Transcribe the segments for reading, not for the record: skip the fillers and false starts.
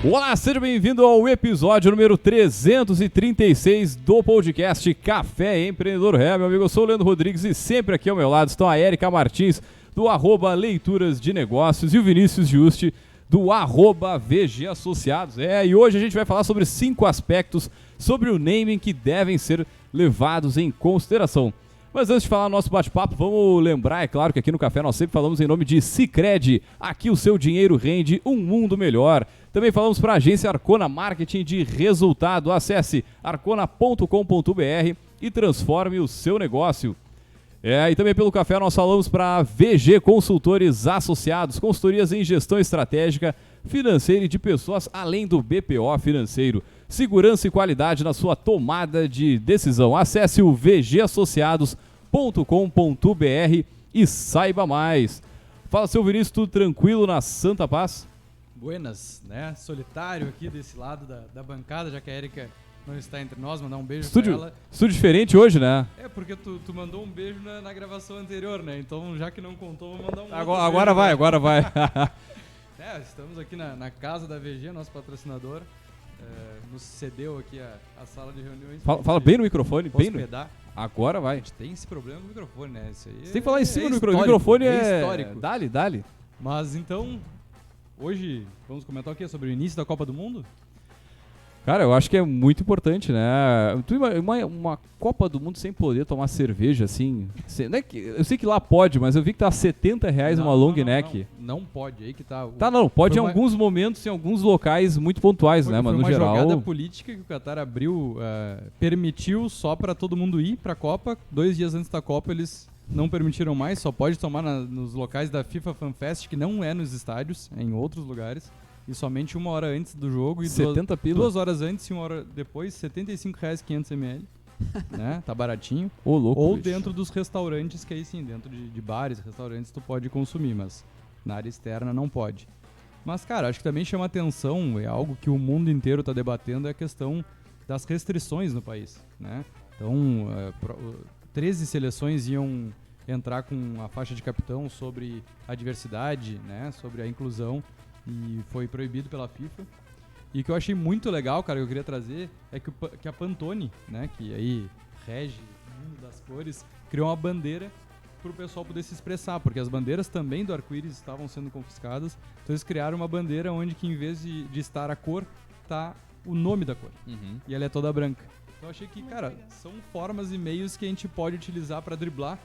Olá, seja bem-vindo ao episódio número 336 do podcast Café Empreendedor. Meu amigo, eu sou o Leandro Rodrigues e sempre aqui ao meu lado estão a Érica Martins, do @Leituras de Negócios, e o Vinícius Juste, do @VG Associados. E hoje a gente vai falar sobre 5 aspectos sobre o naming que devem ser levados em consideração. Mas antes de falar no nosso bate-papo, vamos lembrar, é claro, que aqui no Café nós sempre falamos em nome de Sicredi. Aqui o seu dinheiro rende um mundo melhor. Também falamos para a agência Arcona Marketing de Resultado. Acesse arcona.com.br e transforme o seu negócio. E também pelo Café nós falamos para VG Consultores Associados, consultorias em gestão estratégica, financeira e de pessoas, além do BPO financeiro. Segurança e qualidade na sua tomada de decisão. Acesse o vgassociados.com.br e saiba mais. Fala, seu Vinícius, tudo tranquilo na Santa Paz? Buenas, né? Solitário aqui desse lado da bancada, já que a Érica não está entre nós, mandar um beijo pra ela. Estúdio diferente hoje, né? É, porque tu mandou um beijo na gravação anterior, né? Então, já que não contou, vou mandar um Agora vai. Estamos aqui na casa da VG, nosso patrocinador. Nos cedeu aqui a sala de reuniões. Fala bem no microfone, bem no... Agora vai. A gente tem esse problema com o microfone, né? Isso aí você tem que falar em cima do histórico, microfone, é histórico. Dale. Mas então, hoje vamos comentar o quê? Sobre o início da Copa do Mundo? Cara, eu acho que é muito importante, né? Uma Copa do Mundo sem poder tomar cerveja, assim... Não é que, eu sei que lá pode, mas eu vi que tá R$70 uma long neck. Não pode, aí que tá... Pode em alguns momentos, em alguns locais muito pontuais, né? Mas no geral... Foi uma jogada política que o Qatar abriu, permitiu só pra todo mundo ir pra Copa. 2 dias antes da Copa eles não permitiram mais, só pode tomar nos locais da FIFA Fan Fest, que não é nos estádios, é em outros lugares. E somente 1 hora antes do jogo e 70 pila. 2 horas antes e 1 hora depois, R$75 500ml, né? Tá baratinho. Louco, ou bicho. dentro dos restaurantes, que aí sim, dentro de bares, restaurantes tu pode consumir, mas na área externa não pode. Mas, cara, acho que também chama atenção, é algo que o mundo inteiro tá debatendo, é a questão das restrições no país, né? Então, 13 seleções iam entrar com a faixa de capitão sobre a diversidade, né? Sobre a inclusão. E foi proibido pela FIFA. E o que eu achei muito legal, cara, que eu queria trazer, é que a Pantone, né, que aí rege o mundo das cores, criou uma bandeira para o pessoal poder se expressar, porque as bandeiras também do arco-íris estavam sendo confiscadas, então eles criaram uma bandeira onde que em vez de estar a cor, tá o nome da cor. Uhum. E ela é toda branca. Então eu achei que, cara, são formas e meios que a gente pode utilizar para driblar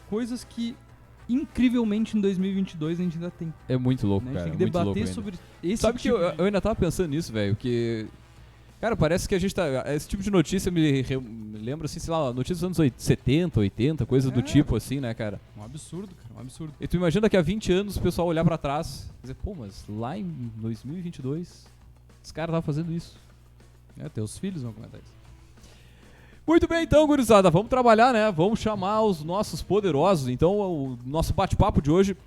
coisas que incrivelmente em 2022 a gente ainda tem. É muito louco, né? cara. A gente tem que debater sobre esse Sabe tipo que eu ainda tava pensando nisso, velho, que... Cara, parece que a gente tá... Esse tipo de notícia me lembra, assim, sei lá, notícias dos anos 70, 80, coisas do tipo, assim, né, cara? Um absurdo, cara, um absurdo. E tu imagina daqui a 20 anos o pessoal olhar pra trás e dizer, pô, mas lá em 2022 os caras estavam fazendo isso. Teus filhos vão comentar isso. Muito bem, então, gurizada, vamos trabalhar, né? Vamos chamar os nossos poderosos. Então, o nosso bate-papo de hoje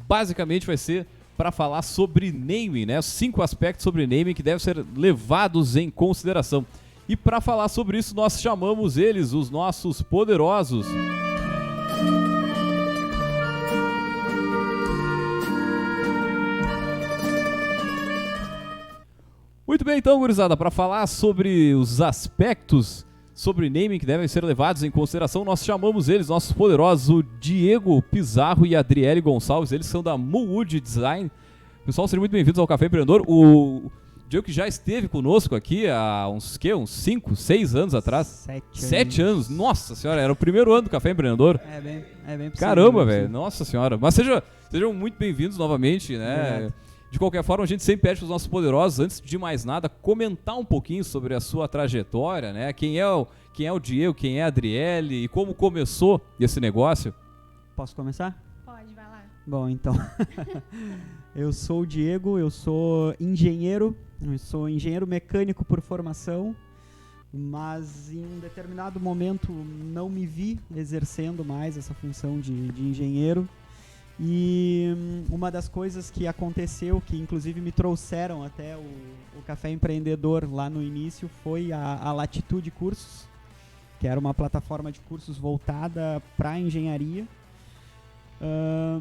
basicamente vai ser para falar sobre naming, né? 5 aspectos sobre naming que devem ser levados em consideração. E para falar sobre isso, nós chamamos eles, os nossos poderosos. Muito bem, então, gurizada, para falar sobre os aspectos sobre naming que devem ser levados em consideração, nós chamamos eles, nossos poderosos, o Diego Pizarro e a Adriele Gonçalves. Eles são da Mood Design. Pessoal, sejam muito bem-vindos ao Café Empreendedor. O Diego que já esteve conosco aqui há uns 5, 6 anos atrás. 7 anos. Nossa senhora, era o primeiro ano do Café Empreendedor. É bem possível. Caramba, velho. Nossa senhora. Mas sejam muito bem-vindos novamente, né? Obrigado. De qualquer forma, a gente sempre pede para os nossos poderosos, antes de mais nada, comentar um pouquinho sobre a sua trajetória, né? Quem é o Diego, quem é a Adriele e como começou esse negócio. Posso começar? Pode, vai lá. Bom, então, eu sou o Diego, eu sou engenheiro mecânico por formação, mas em um determinado momento não me vi exercendo mais essa função de engenheiro. E uma das coisas que aconteceu, que inclusive me trouxeram até o Café Empreendedor lá no início, foi a Latitude Cursos, que era uma plataforma de cursos voltada para engenharia.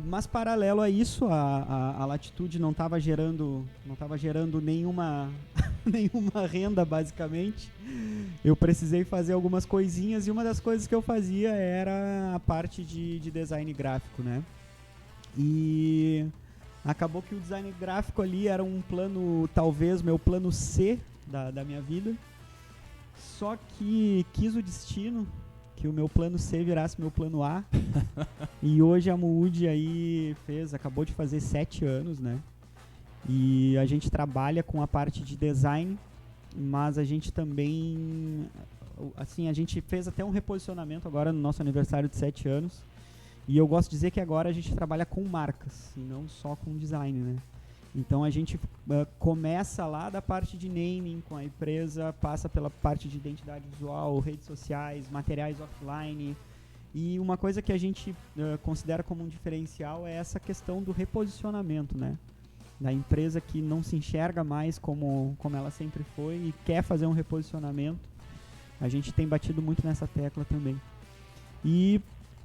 Mas paralelo a isso, a Latitude não estava gerando nenhuma nenhuma renda, basicamente. Eu precisei fazer algumas coisinhas, e uma das coisas que eu fazia era a parte de design gráfico, né? E acabou que o design gráfico ali era um plano, talvez meu plano C da minha vida. Só que quis o destino que o meu plano C virasse meu plano A. E hoje a Mood aí acabou de fazer 7 anos, né? E a gente trabalha com a parte de design, mas a gente também, assim, a gente fez até um reposicionamento agora no nosso aniversário de 7 anos. E eu gosto de dizer que agora a gente trabalha com marcas, e não só com design, né? Então a gente começa lá da parte de naming com a empresa, passa pela parte de identidade visual, redes sociais, materiais offline. E uma coisa que a gente considera como um diferencial é essa questão do reposicionamento, né? Da empresa que não se enxerga mais como ela sempre foi e quer fazer um reposicionamento. A gente tem batido muito nessa tecla também. E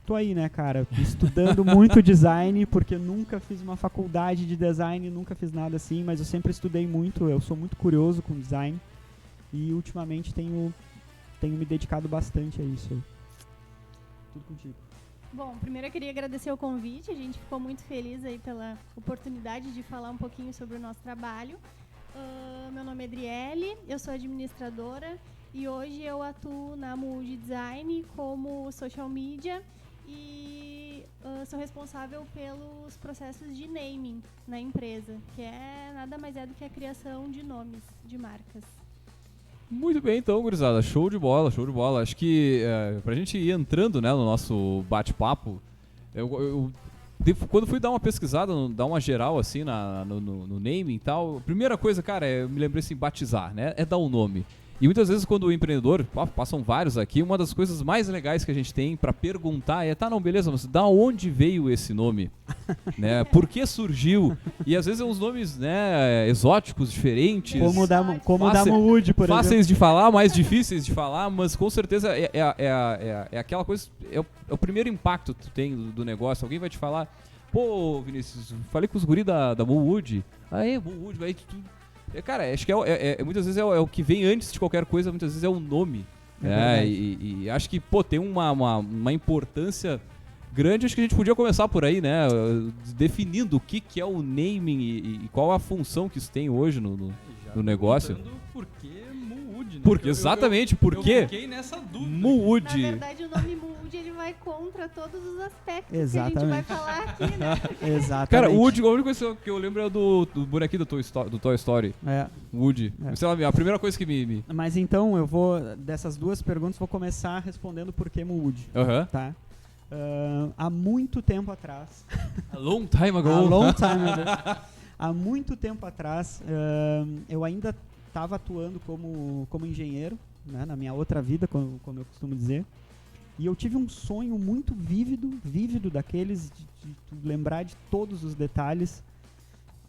tô aí, né, cara, estudando muito design, porque nunca fiz uma faculdade de design, nunca fiz nada assim, mas eu sempre estudei muito, eu sou muito curioso com design e ultimamente tenho me dedicado bastante a isso. Tudo contigo. Bom, primeiro eu queria agradecer o convite, a gente ficou muito feliz aí pela oportunidade de falar um pouquinho sobre o nosso trabalho. Meu nome é Adriele, eu sou administradora e hoje eu atuo na Mood Design como social media e sou responsável pelos processos de naming na empresa, que nada mais é do que a criação de nomes de marcas. Muito bem, então, gurizada. Show de bola, show de bola. Acho que pra gente ir entrando, né, no nosso bate-papo, quando fui dar uma pesquisada, dar uma geral assim no naming e tal, a primeira coisa, cara, eu me lembrei assim, batizar, né? É dar um nome. E muitas vezes quando o empreendedor, passam vários aqui, uma das coisas mais legais que a gente tem pra perguntar é, não, beleza, mas da onde veio esse nome? Né? Por que surgiu? E às vezes é uns nomes, né, exóticos, diferentes. Como da Mood, por exemplo. Fáceis de falar, mais difíceis de falar, mas com certeza é aquela coisa, é o primeiro impacto que tu tem do negócio. Alguém vai te falar, pô, Vinícius, falei com os guri da Mood. Aí, Mood, vai tudo. Cara, acho que muitas vezes é o que vem antes de qualquer coisa, muitas vezes é o nome. E acho que, tem uma importância grande. Acho que a gente podia começar por aí, né? Definindo o que é o naming e qual a função que isso tem hoje no negócio. Por que Mood, né? Porque, exatamente, por quê? Eu fiquei nessa dúvida. Mood. Na verdade, o nome Mood ele vai contra todos os aspectos Exatamente. que a gente vai falar aqui, né? Exatamente. Cara, o Woody, a única coisa que eu lembro é do bonequinho do Toy Story. Woody. Sei lá, a primeira coisa que me... Mas então, dessas duas perguntas, vou começar respondendo por que Mood. Tá? Há muito tempo atrás... A long time ago. Há muito tempo atrás, eu ainda estava atuando como engenheiro, né, na minha outra vida, como eu costumo dizer. E eu tive um sonho muito vívido daqueles, de lembrar de todos os detalhes.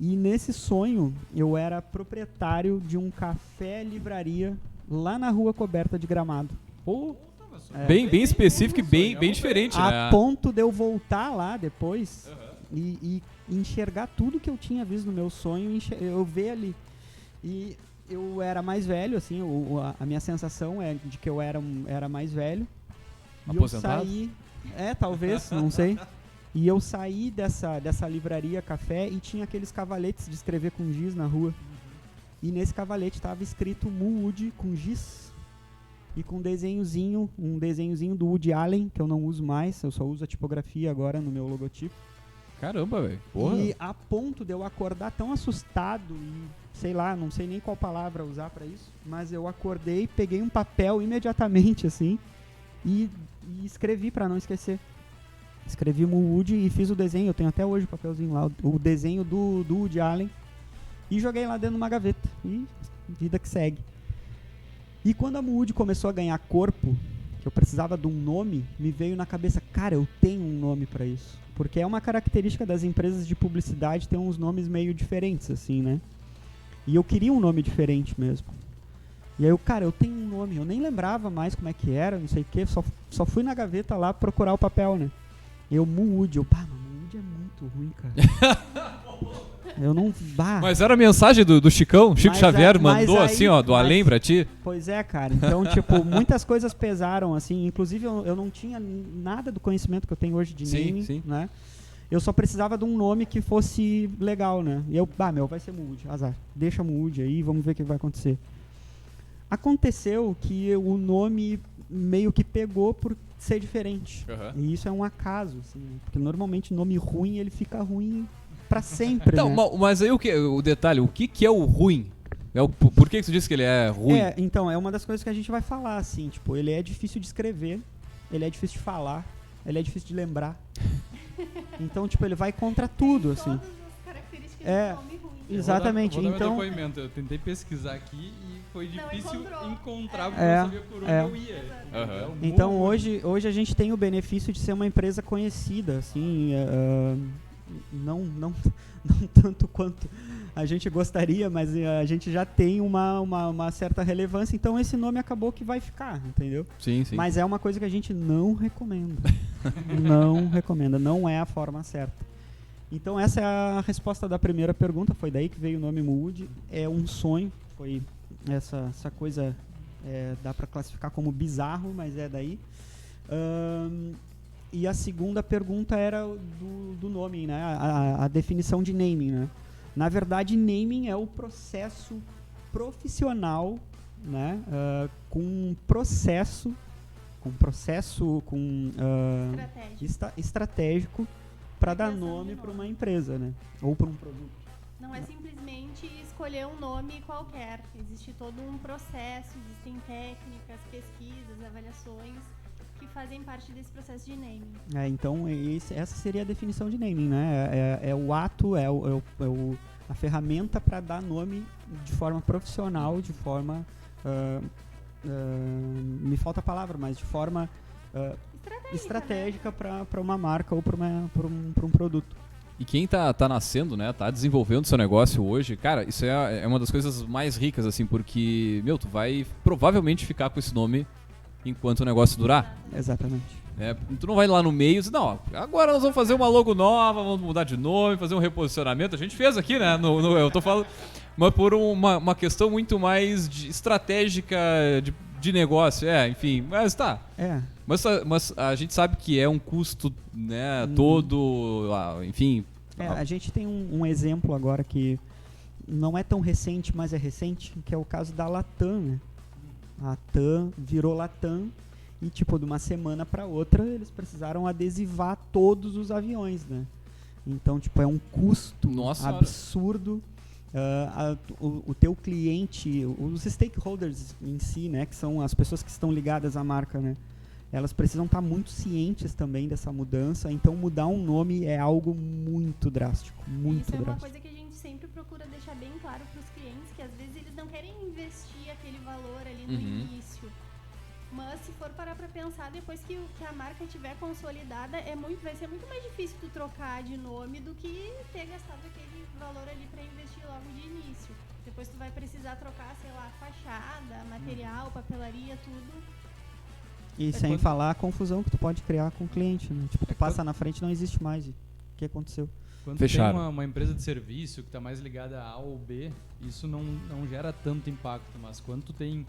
E nesse sonho, eu era proprietário de um café-livraria lá na Rua Coberta de Gramado. Bem específico e bem diferente, né? A ponto de eu voltar lá depois e enxergar tudo que eu tinha visto no meu sonho, eu ver ali. E eu era mais velho, assim, a minha sensação é de que eu era mais velho. Aposentado? E eu saí, talvez, não sei. E eu saí dessa livraria café e tinha aqueles cavaletes de escrever com giz na rua. E nesse cavalete estava escrito Mood com giz. E com um desenhozinho do Woody Allen, que eu não uso mais, eu só uso a tipografia agora no meu logotipo. Caramba, velho. E a ponto de eu acordar tão assustado e, sei lá, não sei nem qual palavra usar pra isso, mas eu acordei, peguei um papel imediatamente, assim, e escrevi pra não esquecer. Escrevi Mood e fiz o desenho, eu tenho até hoje o papelzinho lá, o desenho do Woody Allen, e joguei lá dentro de uma gaveta. E vida que segue. E quando a Mood começou a ganhar corpo, que eu precisava de um nome, me veio na cabeça, cara, eu tenho um nome pra isso. Porque é uma característica das empresas de publicidade ter uns nomes meio diferentes, assim, né? E eu queria um nome diferente mesmo. E aí eu tenho um nome, eu nem lembrava mais como é que era, não sei o que, só fui na gaveta lá procurar o papel, né? Mood, muito ruim, cara. Eu não... Bah. Mas era a mensagem do Chicão? Chico Mas Xavier mas mandou aí- assim, ó, do mas- além pra ti? Pois é, cara. Então, tipo, muitas coisas pesaram, assim. Inclusive, eu não tinha nada do conhecimento que eu tenho hoje de Sim, naming, sim. né? Eu só precisava de um nome que fosse legal, né? E eu, vai ser Mood, azar. Deixa Mood aí, vamos ver o que vai acontecer. Aconteceu que o nome meio que pegou por ser diferente. E isso é um acaso, assim, né? Porque normalmente nome ruim, ele fica ruim pra sempre, Então, né? mas aí o detalhe, o que é o ruim? Por que você disse que ele é ruim? Então, é uma das coisas que a gente vai falar, assim, tipo, ele é difícil de escrever, ele é difícil de falar, ele é difícil de lembrar. Então, tipo, ele vai contra tudo, assim. Todas as características É. do nome ruim. Exatamente, Vou dar meu então... depoimento. Eu tentei pesquisar aqui e foi Não difícil encontrou. encontrar porque É. eu não sabia por onde É. eu ia. Aham. Então hoje a gente tem o benefício de ser uma empresa conhecida, assim, não tanto quanto a gente gostaria, mas a gente já tem uma certa relevância, então esse nome acabou que vai ficar, entendeu? Sim, sim. Mas é uma coisa que a gente não recomenda. Não recomenda, não é a forma certa. Então essa é a resposta da primeira pergunta, foi daí que veio o nome Mood, é um sonho, foi essa coisa, dá para classificar como bizarro, mas é daí. E a segunda pergunta era do nome, né? A definição de naming, né? Na verdade, naming é o processo profissional, né? Com Estratégia. estratégico para dar Criação de nome para nome. uma empresa, né? Ou para um produto. Não é simplesmente escolher um nome qualquer. Existe todo um processo, existem técnicas, pesquisas, avaliações que fazem parte desse processo de naming. Então, essa seria a definição de naming, né? É o ato, a ferramenta para dar nome de forma profissional, de forma... me falta a palavra, mas de forma estratégica para uma marca ou para um produto. E quem tá nascendo, né, tá desenvolvendo seu negócio hoje, cara, isso é uma das coisas mais ricas, assim, porque, tu vai provavelmente ficar com esse nome enquanto o negócio durar. Exatamente. Tu não vai lá no meio e dizer, não, agora nós vamos fazer uma logo nova, vamos mudar de nome, fazer um reposicionamento. A gente fez aqui, né, eu tô falando, mas por uma questão muito mais estratégica de negócio, enfim, mas tá. Mas a gente sabe que é um custo, né, todo, enfim. A gente tem um exemplo agora que não é tão recente, mas é recente, que é o caso da Latam, né? A TAM virou Latam e, tipo, de uma semana para outra, eles precisaram adesivar todos os aviões, né? Então, tipo, é um custo absurdo. O teu cliente, os stakeholders em si, né, que são as pessoas que estão ligadas à marca, né? Elas precisam estar muito cientes também dessa mudança, então mudar um nome é algo muito drástico, muito Isso é uma drástico. coisa que a gente sempre procura deixar bem claro para os clientes, que às vezes eles não querem investir aquele valor ali no início. Mas se for parar para pensar, depois que a marca estiver consolidada, vai ser muito mais difícil tu trocar de nome do que ter gastado aquele valor ali para investir logo de início. Depois tu vai precisar trocar, sei lá, fachada, material, papelaria, tudo. E sem falar a confusão que tu pode criar com o cliente, né? Tipo, tu passa na frente e não existe mais. O que aconteceu? Quando Fecharam. tem uma empresa de serviço que está mais ligada a A ou B, isso não gera tanto impacto. Mas quando tu tem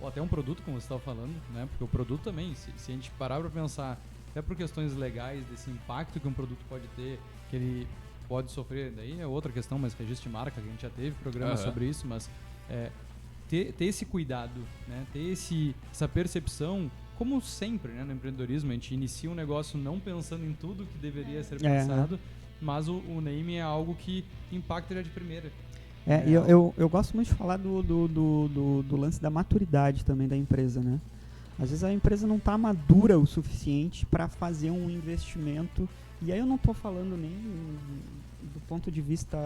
até um produto, como você estava falando, né? Porque o produto também, se a gente parar para pensar, até por questões legais desse impacto que um produto pode ter, que ele pode sofrer, daí é outra questão, mas registro de marca, que a gente já teve programas sobre isso, mas ter esse cuidado, né? Ter essa percepção, como sempre, né, no empreendedorismo, a gente inicia um negócio não pensando em tudo que deveria ser pensado, mas o naming é algo que impacta já de primeira. Eu gosto muito de falar do lance da maturidade também da empresa, né? Às vezes a empresa não está madura o suficiente para fazer um investimento, e aí eu não estou falando nem do ponto de vista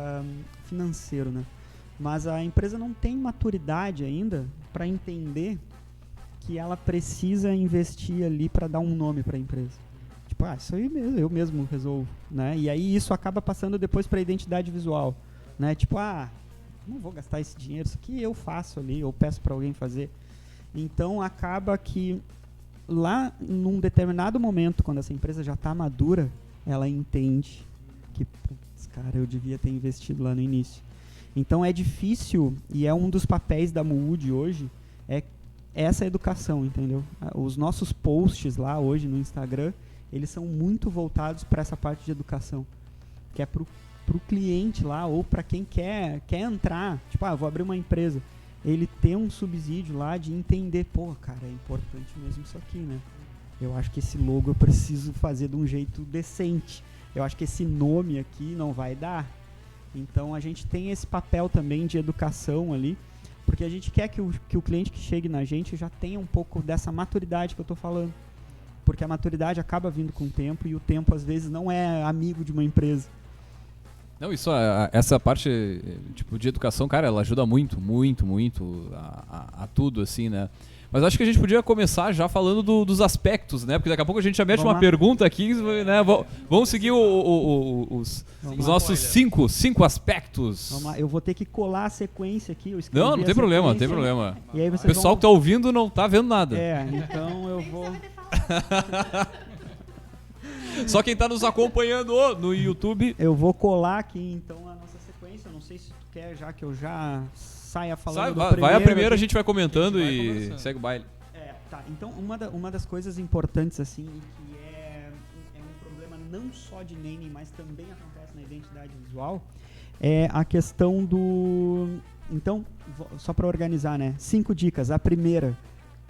financeiro, né? Mas a empresa não tem maturidade ainda para entender que ela precisa investir ali para dar um nome para a empresa. Tipo, isso aí mesmo, eu mesmo resolvo, né? E aí isso acaba passando depois para a identidade visual, né? Tipo, não vou gastar esse dinheiro, isso aqui eu faço ali, eu peço para alguém fazer. Então acaba que lá num determinado momento, quando essa empresa já está madura, ela entende que, putz, cara, eu devia ter investido lá no início. Então é difícil, e é um dos papéis da Mood hoje, é essa educação, entendeu? Os nossos posts lá hoje no Instagram, eles são muito voltados para essa parte de educação, que é pro cliente lá, ou para quem quer entrar, tipo, vou abrir uma empresa, ele ter um subsídio lá de entender, pô, cara, é importante mesmo isso aqui, né? Eu acho que esse logo eu preciso fazer de um jeito decente. Eu acho que esse nome aqui não vai dar. Então a gente tem esse papel também de educação ali, porque a gente quer que o cliente que chegue na gente já tenha um pouco dessa maturidade que eu tô falando. Porque a maturidade acaba vindo com o tempo, e o tempo às vezes não é amigo de uma empresa. Não, essa parte tipo, de educação, cara, ela ajuda muito, muito, muito a tudo, assim, né? Mas acho que a gente podia começar já falando dos aspectos, né? Porque daqui a pouco a gente já mete uma pergunta aqui, né? Vamos seguir os nossos cinco aspectos. Vamos lá, eu vou ter que colar a sequência aqui. Não tem problema, não tem problema. E aí o pessoal que tá ouvindo não tá vendo nada. Então eu vou... Só quem tá nos acompanhando no YouTube. Eu vou colar aqui então a nossa sequência. Eu não sei se tu quer já que eu já saia falando do primeiro. Vai a primeira, a gente vai comentando e segue o baile. Tá. Então uma das coisas importantes assim, e que é um problema não só de naming, mas também acontece na identidade visual, é a questão do... Então, só para organizar, né? 5 dicas. A primeira: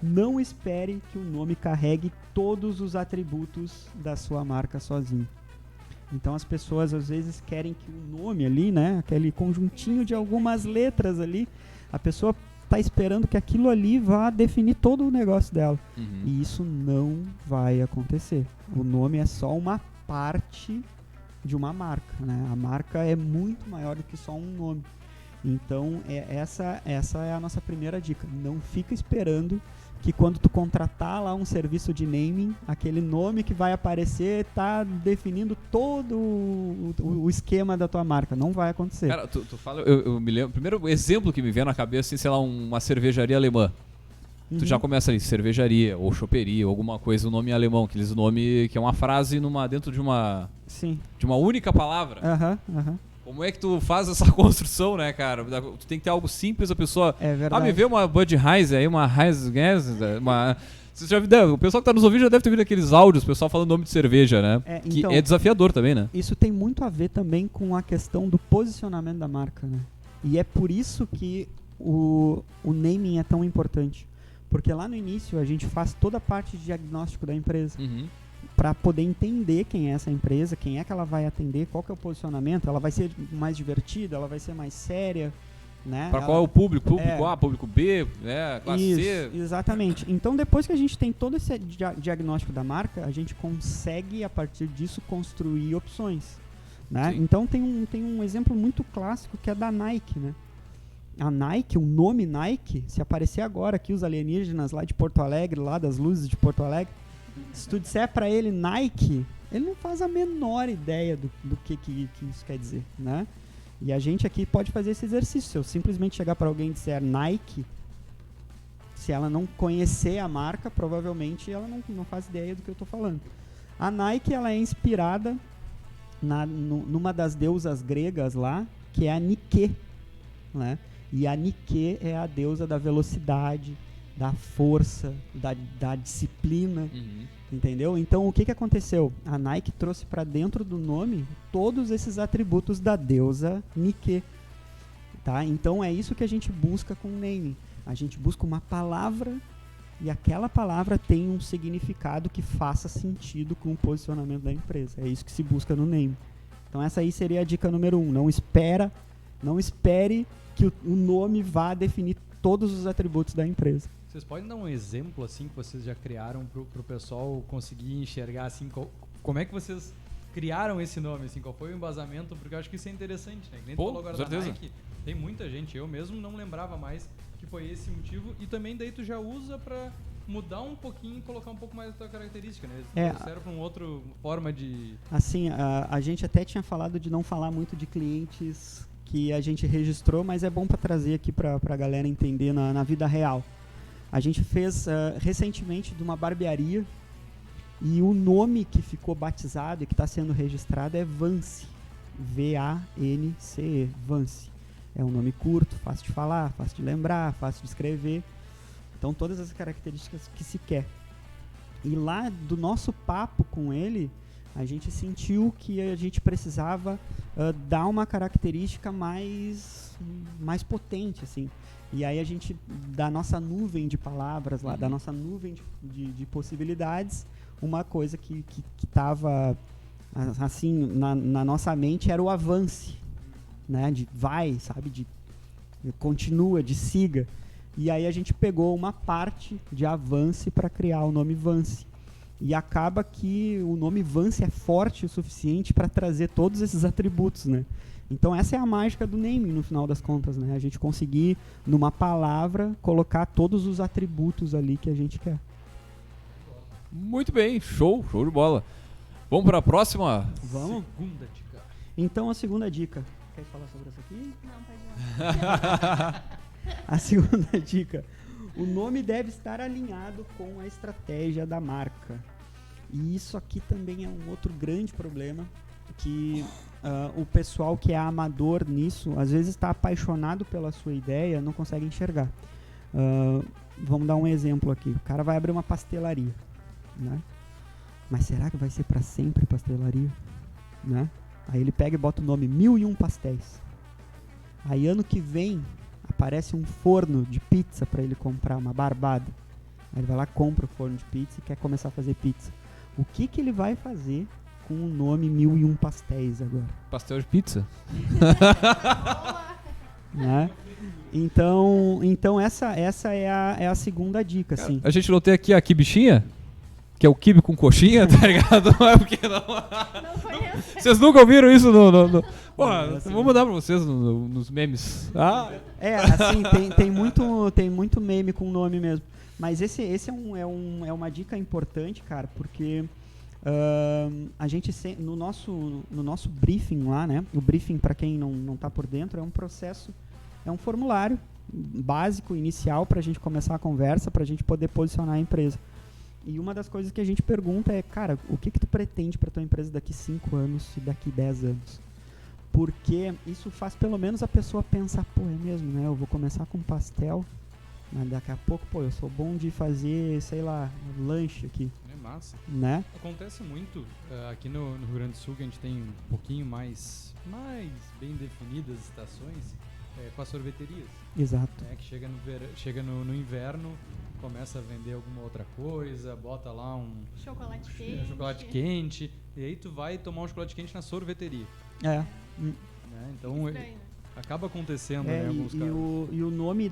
não espere que o nome carregue todos os atributos da sua marca sozinho. Então as pessoas às vezes querem que o nome ali, né, aquele conjuntinho de algumas letras ali, a pessoa está esperando que aquilo ali vá definir todo o negócio dela. E isso não vai acontecer. O nome é só uma parte de uma marca, né? A marca é muito maior do que só um nome. Então essa é a nossa primeira dica. Não fica esperando que quando tu contratar lá um serviço de naming, aquele nome que vai aparecer tá definindo todo o esquema da tua marca. Não vai acontecer. Cara, tu fala, eu me lembro, o primeiro exemplo que me vem na cabeça, assim, sei lá, uma cervejaria alemã. Tu já começa ali, cervejaria, ou choperia, ou alguma coisa, o nome em alemão, aqueles nome que é uma frase dentro de uma... Sim. De uma única palavra. Como é que tu faz essa construção, né, cara? Tu tem que ter algo simples, a pessoa... É verdade. Me vê uma Budweiser aí, uma Heiser, uma... Você já viu, o pessoal que tá nos ouvindo já deve ter ouvido aqueles áudios, o pessoal falando nome de cerveja, né? Então, que é desafiador também, né? Isso tem muito a ver também com a questão do posicionamento da marca, né? E é por isso que o naming é tão importante. Porque lá no início a gente faz toda a parte de diagnóstico da empresa. Para poder entender quem é essa empresa, quem é que ela vai atender, qual que é o posicionamento, ela vai ser mais divertida, ela vai ser mais séria, né? Para qual é o público? Público A, público B, né? Classe C. Exatamente. Então depois que a gente tem todo esse diagnóstico da marca, a gente consegue a partir disso construir opções, né? Então tem um exemplo muito clássico que é da Nike, né? A Nike, o nome Nike, se aparecer agora aqui os alienígenas lá de Porto Alegre, lá das luzes de Porto Alegre, se tu disser pra ele Nike, ele não faz a menor ideia do que isso quer dizer, né? E a gente aqui pode fazer esse exercício. Se eu simplesmente chegar para alguém e disser Nike, se ela não conhecer a marca, provavelmente ela não faz ideia do que eu tô falando. A Nike, ela é inspirada numa das deusas gregas lá, que é a Nike, né? E a Nike é a deusa da velocidade, da força, da disciplina, entendeu? Então, o que aconteceu? A Nike trouxe para dentro do nome todos esses atributos da deusa Nike, tá? Então, é isso que a gente busca com o naming. A gente busca uma palavra e aquela palavra tem um significado que faça sentido com o posicionamento da empresa. É isso que se busca no naming. Então, essa aí seria a dica número 1. Não espere que o nome vá definir todos os atributos da empresa. Vocês podem dar um exemplo assim que vocês já criaram pro pessoal conseguir enxergar assim como é que vocês criaram esse nome, assim, qual foi o embasamento? Porque eu acho que isso é interessante, né? Que nem tu falou agora da Nike, tem muita gente, eu mesmo não lembrava mais que foi esse motivo, e também daí tu já usa pra mudar um pouquinho e colocar um pouco mais da tua característica, né? Serve pra uma outra forma de... Assim, a gente até tinha falado de não falar muito de clientes que a gente registrou, mas é bom para trazer aqui para a galera entender na vida real. A gente fez recentemente de uma barbearia e o nome que ficou batizado e que está sendo registrado é Vance. V-A-N-C-E, Vance. É um nome curto, fácil de falar, fácil de lembrar, fácil de escrever. Então, todas as características que se quer. E lá, do nosso papo com ele, a gente sentiu que a gente precisava dar uma característica mais potente, assim. E aí a gente, da nossa nuvem de palavras lá, da nossa nuvem de possibilidades, uma coisa que estava, assim, na nossa mente era o avance, né? De vai, sabe? De continua, de siga. E aí a gente pegou uma parte de avance para criar o nome Vance. E acaba que o nome Vance é forte o suficiente para trazer todos esses atributos, né? Então essa é a mágica do naming, no final das contas, né? A gente conseguir, numa palavra, colocar todos os atributos ali que a gente quer. Muito bem, show de bola. Vamos para a próxima? Vamos? Segunda dica. Então a segunda dica. Quer falar sobre essa aqui? Não, pode não. A segunda dica. O nome deve estar alinhado com a estratégia da marca. E isso aqui também é um outro grande problema, que o pessoal que é amador nisso, às vezes está apaixonado pela sua ideia, não consegue enxergar. Vamos dar um exemplo aqui. O cara vai abrir uma pastelaria, né? Mas será que vai ser para sempre pastelaria? Né? Aí ele pega e bota o nome 1001 Pastéis. Aí ano que vem aparece um forno de pizza para ele comprar, uma barbada. Aí ele vai lá, compra o forno de pizza e quer começar a fazer pizza. O que ele vai fazer com o nome 1001 Pastéis agora? Pastel de pizza. Né? Então essa é a segunda dica, assim. A gente não tem aqui a quibichinha? Que é o quibe com coxinha, tá ligado? Não é porque não. Não conheço. Vocês nunca ouviram isso no... Pô, Assim, vou mandar pra vocês nos memes. Assim, tem muito meme com nome mesmo. Mas esse é uma dica importante, cara, porque a gente no nosso briefing lá, né? O briefing, para quem não tá por dentro, é um processo, é um formulário básico, inicial, pra gente começar a conversa, pra gente poder posicionar a empresa. E uma das coisas que a gente pergunta é, cara, o que tu pretende pra tua empresa daqui 5 anos e daqui 10 anos? Porque isso faz pelo menos a pessoa pensar, pô, é mesmo, né? Eu vou começar com pastel, mas daqui a pouco, pô, eu sou bom de fazer, sei lá, lanche aqui, É massa. né? Acontece muito aqui no Rio Grande do Sul, que a gente tem um pouquinho mais bem definidas estações, com as sorveterias. Exato. Né, que chega no inverno, começa a vender alguma outra coisa, bota lá um chocolate quente, e aí tu vai tomar um chocolate quente na sorveteria. É. Né? Então Estranho. acaba acontecendo, né, em alguns casos. E o nome,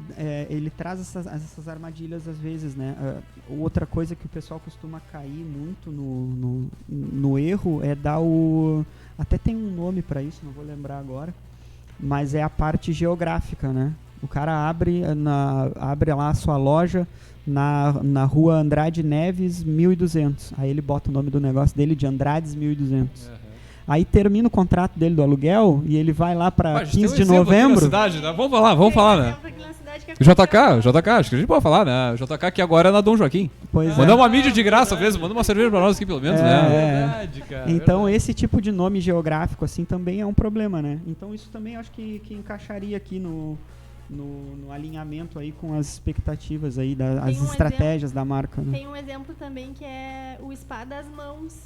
ele traz essas armadilhas às vezes, né? Outra coisa que o pessoal costuma cair muito no erro é dar até tem um nome para isso, não vou lembrar agora, mas é a parte geográfica, né? O cara abre lá a sua loja na rua Andrade Neves 1200. Aí ele bota o nome do negócio dele de Andrades 1200. Aí termina o contrato dele do aluguel e ele vai lá para 15 de novembro. Cidade, né? Vamos falar, né? JK, acho que a gente pode falar, né? JK que agora é na Dom Joaquim. Pois Mandar uma mídia de graça, às vezes, manda uma cerveja pra nós aqui, pelo menos, né? Verdade, cara. Então verdade. esse tipo de nome geográfico assim também é um problema, né? Então isso também acho que encaixaria aqui no alinhamento aí com as expectativas aí, as estratégias da marca, né? Tem um exemplo também que é o Spa das Mãos,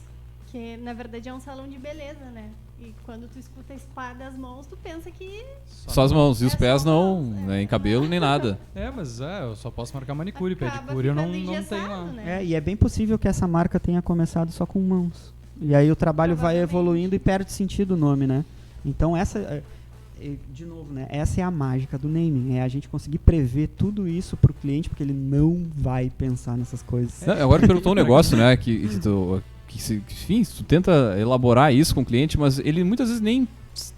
que na verdade é um salão de beleza, né? E quando tu escuta Spa das Mãos, tu pensa que Só as mãos e os É pés só não, mãos, é. nem cabelo, nem nada. Mas eu só posso marcar manicure, acaba pedicure eu não ficando tenho engessado, lá. né? E é bem possível que essa marca tenha começado só com mãos. E aí o trabalho vai Provavelmente. evoluindo e perde sentido o nome, né? Então de novo, né? Essa é a mágica do naming, é a gente conseguir prever tudo isso pro cliente, porque ele não vai pensar nessas coisas. Não, agora tu perguntou um negócio, né? Enfim, tu tenta elaborar isso com o cliente, mas ele muitas vezes nem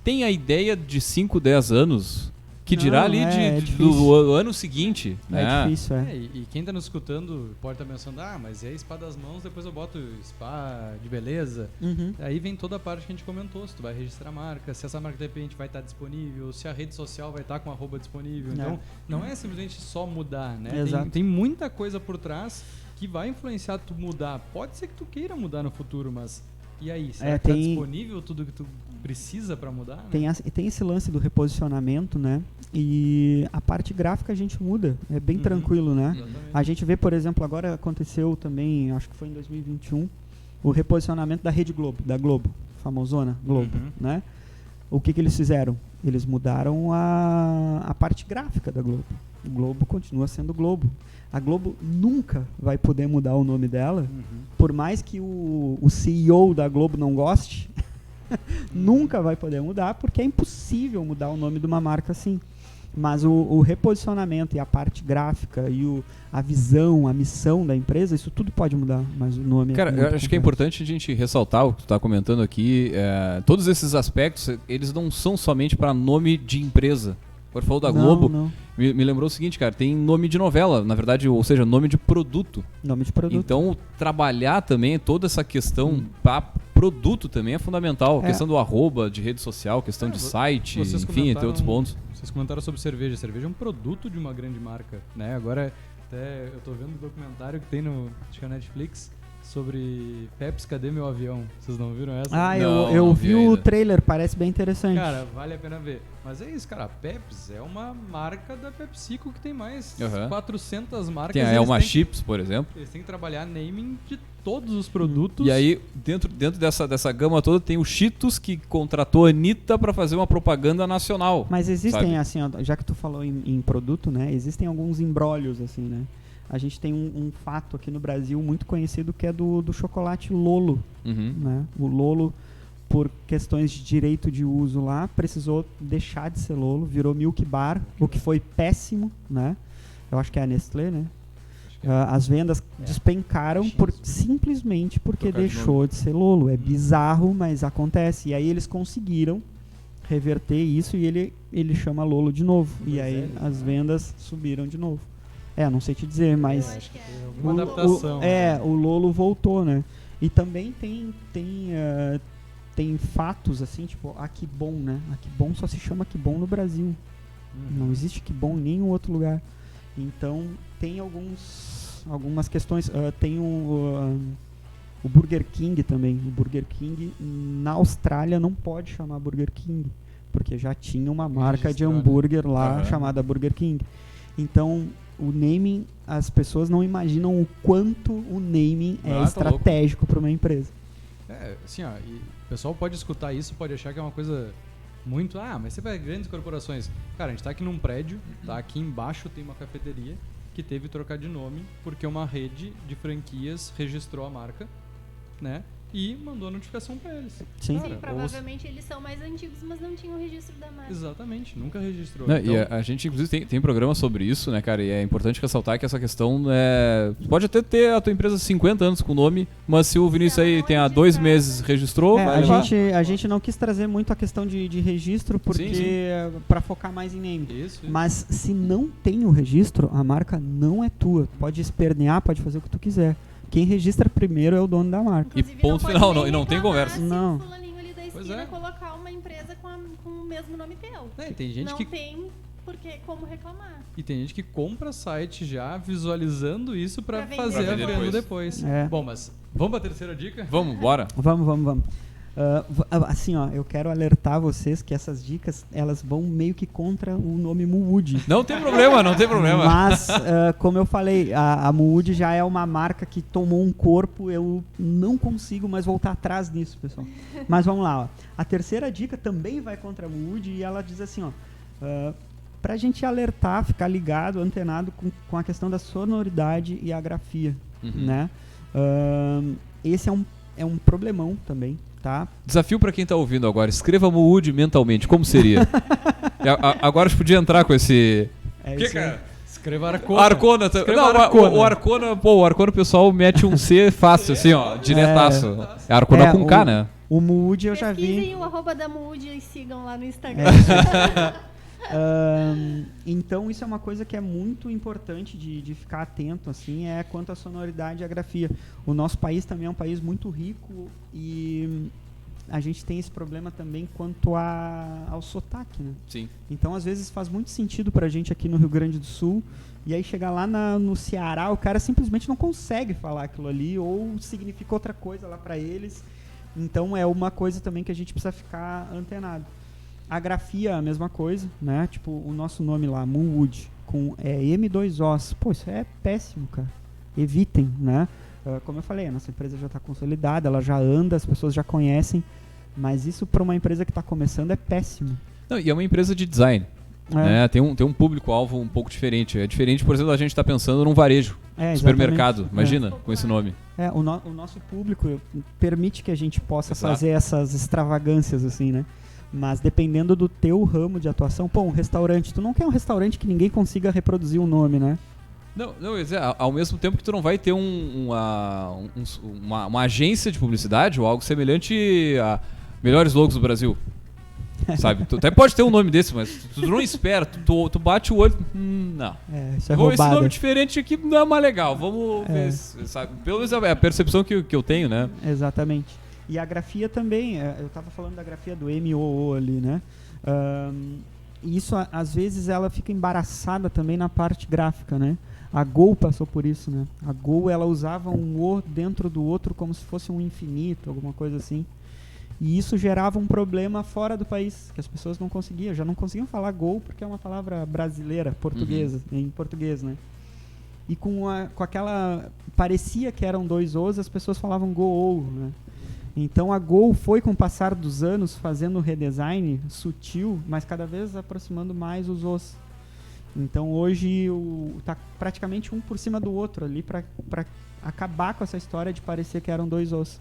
tem a ideia de 5, 10 anos, que dirá Não, ali é do difícil. ano seguinte. É né? difícil, E quem tá nos escutando pode estar pensando, mas é spa das mãos, depois eu boto spa de beleza. Uhum. Aí vem toda a parte que a gente comentou, se tu vai registrar a marca, se essa marca de repente vai estar disponível, se a rede social vai estar com @ disponível. Então, não é simplesmente só mudar, né? Exato. Tem muita coisa por trás que vai influenciar tu mudar. Pode ser que tu queira mudar no futuro, mas e aí? Será que tá tem- disponível tudo que tu precisa para mudar, né? Tem esse lance do reposicionamento, né? E a parte gráfica a gente muda, é bem tranquilo, né? Exatamente. A gente vê, por exemplo, agora aconteceu também, acho que foi em 2021, o reposicionamento da Rede Globo, da Globo, famosona Globo, né? O que eles fizeram? Eles mudaram a parte gráfica da Globo. O Globo continua sendo Globo. A Globo nunca vai poder mudar o nome dela, por mais que o CEO da Globo não goste, nunca vai poder mudar, porque é impossível mudar o nome de uma marca assim. Mas o reposicionamento e a parte gráfica e a visão, a missão da empresa, isso tudo pode mudar, mas o nome Cara, é muito eu acho que é importante a gente ressaltar o que tu está comentando aqui. Todos esses aspectos, eles não são somente para nome de empresa. Quando falou da Globo, Não. me lembrou o seguinte, cara, tem nome de novela, na verdade, ou seja, nome de produto. Nome de produto. Então, trabalhar também toda essa questão para produto também é fundamental. A questão do arroba, de rede social, questão de site, vocês enfim, entre outros pontos. Vocês comentaram sobre cerveja. Cerveja é um produto de uma grande marca, né? Agora, até eu tô vendo um documentário que tem acho que é Netflix, sobre Pepsi, cadê meu avião? Vocês não viram essa? Ah, Não, eu não vi vi o ainda. trailer, parece bem interessante. Cara, vale a pena ver. Mas é isso, cara. A Pepsi é uma marca da PepsiCo que tem mais 400 marcas. Tem a eles Elma têm que- Chips, por exemplo. Eles têm que trabalhar naming de todos os produtos. E aí, dentro dessa gama toda, tem o Cheetos, que contratou a Anitta para fazer uma propaganda nacional. Mas existem, sabe? assim, ó, já que tu falou em produto, né? Existem alguns embrólios, assim, né? A gente tem um fato aqui no Brasil muito conhecido que é do chocolate Lolo, Uhum. né? O Lolo, por questões de direito de uso lá, precisou deixar de ser Lolo, virou Milk Bar, o que foi péssimo, né? Eu acho que é a Nestlé, né? As vendas despencaram simplesmente porque Trocar de deixou de ser Lolo. É bizarro, mas acontece. E aí eles conseguiram reverter isso e ele chama Lolo de novo. E aí as vendas subiram de novo. Não sei te dizer, Eu mas acho que é. Uma adaptação. né? o Lolo voltou, né? E também tem fatos assim, tipo, a Que Bom, né? A Que Bom só se chama Que Bom no Brasil. Não existe Que Bom em nenhum outro lugar. Então, tem algumas questões. Tem o Burger King também. O Burger King na Austrália não pode chamar Burger King, porque já tinha uma marca de Registrado. hambúrguer lá Aham. chamada Burger King. Então, o naming, as pessoas não imaginam o quanto o naming é Ah, tá estratégico para uma empresa. Assim, ó, e o pessoal pode escutar isso, pode achar que é uma coisa muito, mas você vai grandes corporações. Cara, a gente tá aqui num prédio, tá? Aqui embaixo tem uma cafeteria que teve que trocar de nome porque uma rede de franquias registrou a marca, né? E mandou a notificação pra eles. Sim. Cara, Sim, provavelmente eles são mais antigos, mas não tinham o registro da marca. Exatamente, nunca registrou. Não, Então, e a gente, inclusive, tem programa sobre isso, né, cara? E é importante ressaltar que essa questão pode até ter a tua empresa 50 anos com o nome, mas se o Vinícius aí tem há 2 meses registrou, vai levar. a gente não quis trazer muito a questão de registro porque para focar mais em name. Isso. Mas se não tem o registro, a marca não é tua. Pode espernear, pode fazer o que tu quiser. Quem registra primeiro é o dono da marca. E Inclusive, ponto pode final, nem e não tem reclamar conversa. se Não. o fulaninho ali da Pois esquina é. colocar uma empresa com o mesmo nome teu. Tem gente Não que tem como reclamar. E tem gente que compra site já visualizando isso pra Pra fazer vender a venda depois. É. Bom, mas vamos pra terceira dica? Vamos, bora. Vamos. Assim, ó, eu quero alertar vocês que essas dicas, elas vão meio que contra o nome Mood. Não tem problema, não tem problema. Mas, como eu falei, a Mood já é uma marca que tomou um corpo, eu não consigo mais voltar atrás nisso, pessoal. Mas vamos lá, ó. A terceira dica também vai contra a Mood e ela diz assim, ó, pra gente alertar, ficar ligado, antenado com a questão da sonoridade e a grafia, né? Esse é um problemão também, tá? Desafio pra quem tá ouvindo agora, escreva Mood mentalmente, como seria? Agora a gente podia entrar com esse... É isso aí. Escreva Arcona. Arcona. Escreva Não, Arcona. o Arcona, o Arcona o pessoal mete um C fácil, assim, ó, diretaço. É Arcona com K, né? O Mood eu já vi... Pesquisem o @ da Mood e sigam lá no Instagram. Então isso é uma coisa que é muito importante de ficar atento, assim, quanto à sonoridade e à grafia. O nosso país também é um país muito rico e a gente tem esse problema também quanto ao sotaque, né? Sim. Então às vezes faz muito sentido pra gente aqui no Rio Grande do Sul e aí chegar lá no Ceará, o cara simplesmente não consegue falar aquilo ali ou significa outra coisa lá pra eles. Então é uma coisa também que a gente precisa ficar antenado. A grafia é a mesma coisa, né? Tipo, o nosso nome lá, Moonwood, com M2Os. Pô, isso é péssimo, cara. Evitem, né? Como eu falei, a nossa empresa já está consolidada, ela já anda, as pessoas já conhecem, mas isso para uma empresa que está começando é péssimo. Não, e é uma empresa de design. Né? Tem um público-alvo um pouco diferente. É diferente, por exemplo, a gente está pensando num varejo, supermercado, imagina, com esse nome. O nosso público permite que a gente possa Exato. fazer essas extravagâncias, assim, né? Mas dependendo do teu ramo de atuação, pô, um restaurante, tu não quer um restaurante que ninguém consiga reproduzir o nome, né? Não, ao mesmo tempo que tu não vai ter uma agência de publicidade ou algo semelhante a Melhores Logos do Brasil. Sabe? Tu até pode ter um nome desse, mas tu não espera. Tu bate o olho. Não. Isso é Esse roubada. nome diferente aqui não é mais legal. Vamos ver. Sabe? Pelo menos é a percepção que eu tenho, né? Exatamente. E a grafia também. Eu tava falando da grafia do MOO ali, né? Isso, às vezes, ela fica embaraçada também na parte gráfica, né? A Gol passou por isso, né? A Gol, ela usava um O dentro do outro como se fosse um infinito, alguma coisa assim. E isso gerava um problema fora do país, que as pessoas não conseguiam, já não conseguiam falar Gol porque é uma palavra brasileira, portuguesa, em português, né? E com aquela... parecia que eram dois Os, as pessoas falavam Gol, né? Então a Gol foi, com o passar dos anos, fazendo redesign sutil, mas cada vez aproximando mais os Os. Então hoje tá praticamente um por cima do outro ali para acabar com essa história de parecer que eram dois Os.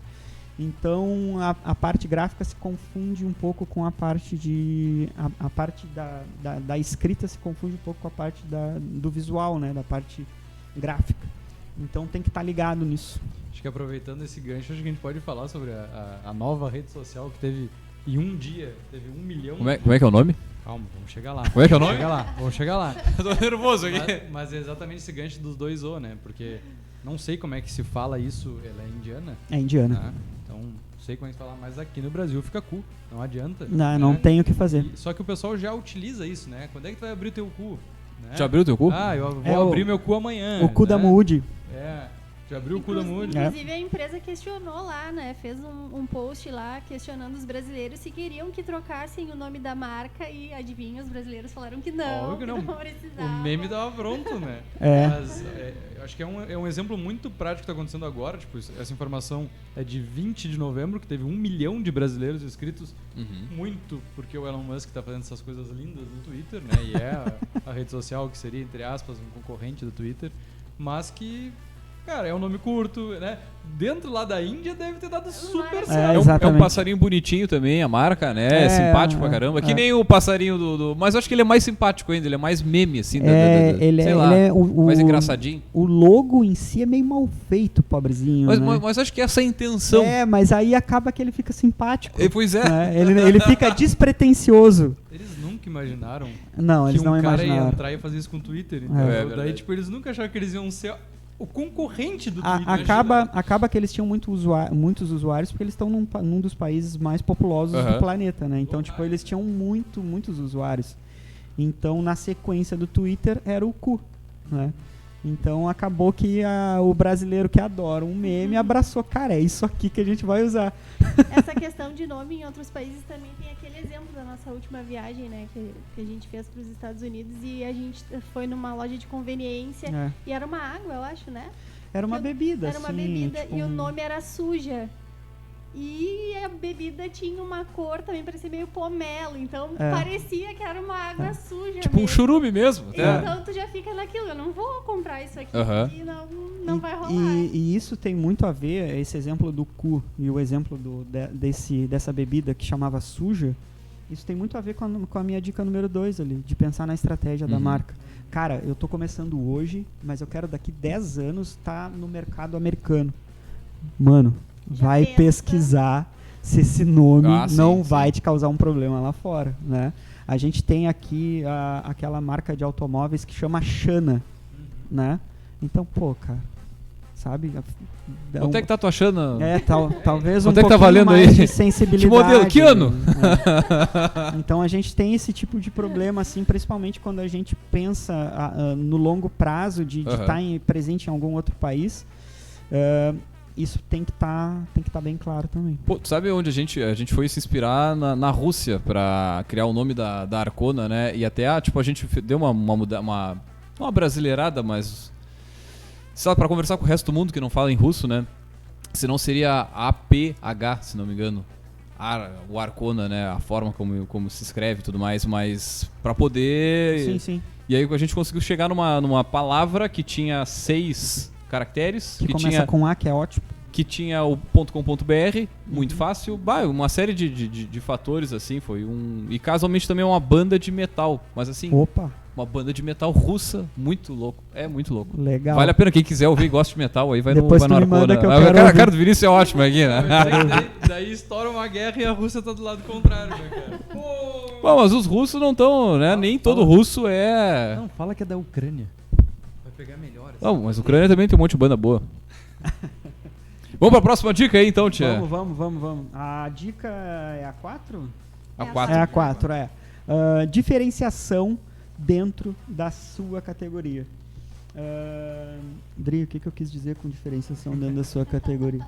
Então a parte gráfica se confunde um pouco com a parte de... a parte da escrita se confunde um pouco com a parte do visual, né? Da parte gráfica. Então tem que estar ligado nisso. Acho que aproveitando esse gancho, acho que a gente pode falar sobre a nova rede social que teve, em um dia, teve 1 milhão... Como é que é o nome? Calma, vamos chegar lá. Como é que é o nome? Vamos chegar lá. Eu tô nervoso aqui. Mas é exatamente esse gancho dos dois O, né? Porque não sei como é que se fala isso, ela é indiana. É indiana. Né? Então, não sei como é que se fala, mas aqui no Brasil fica cu. Não adianta. Não tem o que fazer. Só que o pessoal já utiliza isso, né? Quando é que tu vai abrir teu cu? Né? Já abriu o teu cu? Eu vou abrir meu cu amanhã. O cu da Mood. Já abriu o cu da Mood. Inclusive a empresa questionou lá, né? Fez um post lá questionando os brasileiros se queriam que trocassem o nome da marca e adivinha, os brasileiros falaram que não. Óbvio que não. Precisava. O meme tava pronto, né? Mas eu acho que é um exemplo muito prático que tá acontecendo agora. Tipo, essa informação é de 20 de novembro, que teve 1 milhão de brasileiros inscritos. Muito porque o Elon Musk tá fazendo essas coisas lindas no Twitter, né? E é a rede social que seria, entre aspas, um concorrente do Twitter. Mas que... Cara, é um nome curto, né? Dentro lá da Índia deve ter dado super certo. É um passarinho bonitinho também, a marca, né? Simpático pra caramba. Que nem o passarinho do... Mas eu acho que ele é mais simpático ainda, ele é mais meme, assim. Sei lá, mais engraçadinho. O logo em si é meio mal feito, pobrezinho, mas acho que essa é a intenção. Mas aí acaba que ele fica simpático. Pois é. Né? Ele fica despretensioso. Eles nunca imaginaram eles não cara imaginaram. ia entrar e fazer isso com o Twitter. Daí, tipo, eles nunca acharam que eles iam ser... o concorrente do Twitter. Acaba que eles tinham muitos usuários porque eles estão num dos países mais populosos do planeta, né? Então, tipo, eles tinham muitos usuários. Então, na sequência do Twitter, era o cu, né? Então, acabou que o brasileiro que adora um meme abraçou, cara, é isso aqui que a gente vai usar. Essa questão de nome em outros países também tem aquele exemplo da nossa última viagem, né? Que a gente fez para os Estados Unidos e a gente foi numa loja de conveniência e era uma água, eu acho, né? Era uma bebida, Era uma bebida tipo e o nome era Suja. E a bebida tinha uma cor também, parecia meio pomelo. Então parecia que era uma água suja. Tipo um churume mesmo. Então tu já fica naquilo, eu não vou comprar isso aqui, porque não vai rolar. E isso tem muito a ver, esse exemplo do cu e o exemplo dessa bebida que chamava Suja, isso tem muito a ver com a minha dica número 2 ali, de pensar na estratégia da marca. Cara, eu tô começando hoje, mas eu quero daqui 10 anos estar no mercado americano. Mano... vai pesquisar se esse nome não vai te causar um problema lá fora, né? A gente tem aqui aquela marca de automóveis que chama Shana, né? Então, pô, cara, sabe? Quanto é que tá tu achando? Talvez um pouquinho tá valendo mais aí? De sensibilidade. Que modelo? Que ano? Então a gente tem esse tipo de problema, assim, principalmente quando a gente pensa no longo prazo de estar presente em algum outro país. isso tem que tá bem claro também. Pô, tu sabe onde a gente foi se inspirar na Rússia pra criar o nome da Arcona, né? E até, a gente deu uma brasileirada, mas... Sabe, pra conversar com o resto do mundo que não fala em russo, né? Senão seria APH, se não me engano. O Arcona, né? A forma como se escreve e tudo mais, mas pra poder... Sim. E aí a gente conseguiu chegar numa palavra que tinha 6 caracteres. Que começa tinha, com A, que é ótimo. que tinha o .com.br, muito fácil. Uma série de fatores, assim, foi um... E casualmente também é uma banda de metal, mas assim... Opa, Uma banda de metal russa, muito louco. É muito louco. legal. Vale a pena, quem quiser ouvir e gosta de metal, aí vai Depois no tu me Arcona. manda que eu A quero cara ouvir. do Vinícius é ótimo aqui, né? Daí estoura uma guerra e a Rússia tá do lado contrário, né, cara? Pô! Bom, mas os russos não estão, né? Nem todo russo é... Não, fala que é da Ucrânia. Vai pegar melhor. Assim. Não, mas a Ucrânia também tem um monte de banda boa. Vamos pra próxima dica aí, então, tia. Vamos. A dica é a 4? A 4. É a 4, é. Diferenciação dentro da sua categoria. Dri, o que eu quis dizer com diferenciação dentro da sua categoria?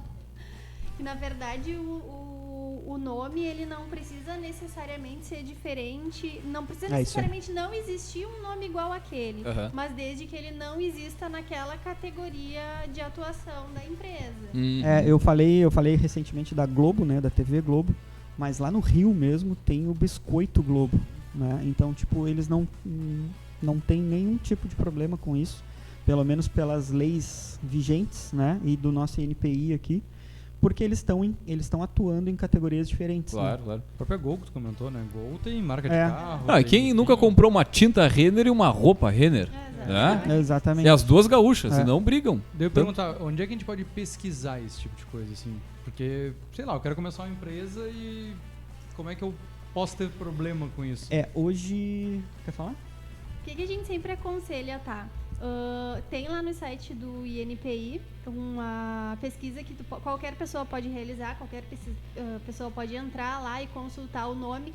E, na verdade, o nome, ele não precisa necessariamente ser diferente, não precisa necessariamente não existir um nome igual àquele, mas desde que ele não exista naquela categoria de atuação da empresa. Eu falei recentemente da Globo, né, da TV Globo, mas lá no Rio mesmo tem o Biscoito Globo, né? Então, tipo, eles não tem nenhum tipo de problema com isso, pelo menos pelas leis vigentes, né, e do nosso INPI aqui, porque eles estão atuando em categorias diferentes. Claro, né? claro. A própria Gol que tu comentou, né? Gol tem marca de carro. Ah, e quem nunca comprou uma tinta Renner e uma roupa Renner? Exatamente. E as duas gaúchas, e não brigam. Devo perguntar, onde é que a gente pode pesquisar esse tipo de coisa, assim? Porque, sei lá, eu quero começar uma empresa e como é que eu posso ter problema com isso? Hoje... Quer falar? O que a gente sempre aconselha, tá? Tem lá no site do INPI uma pesquisa que qualquer pessoa pode realizar, qualquer pessoa pode entrar lá e consultar o nome,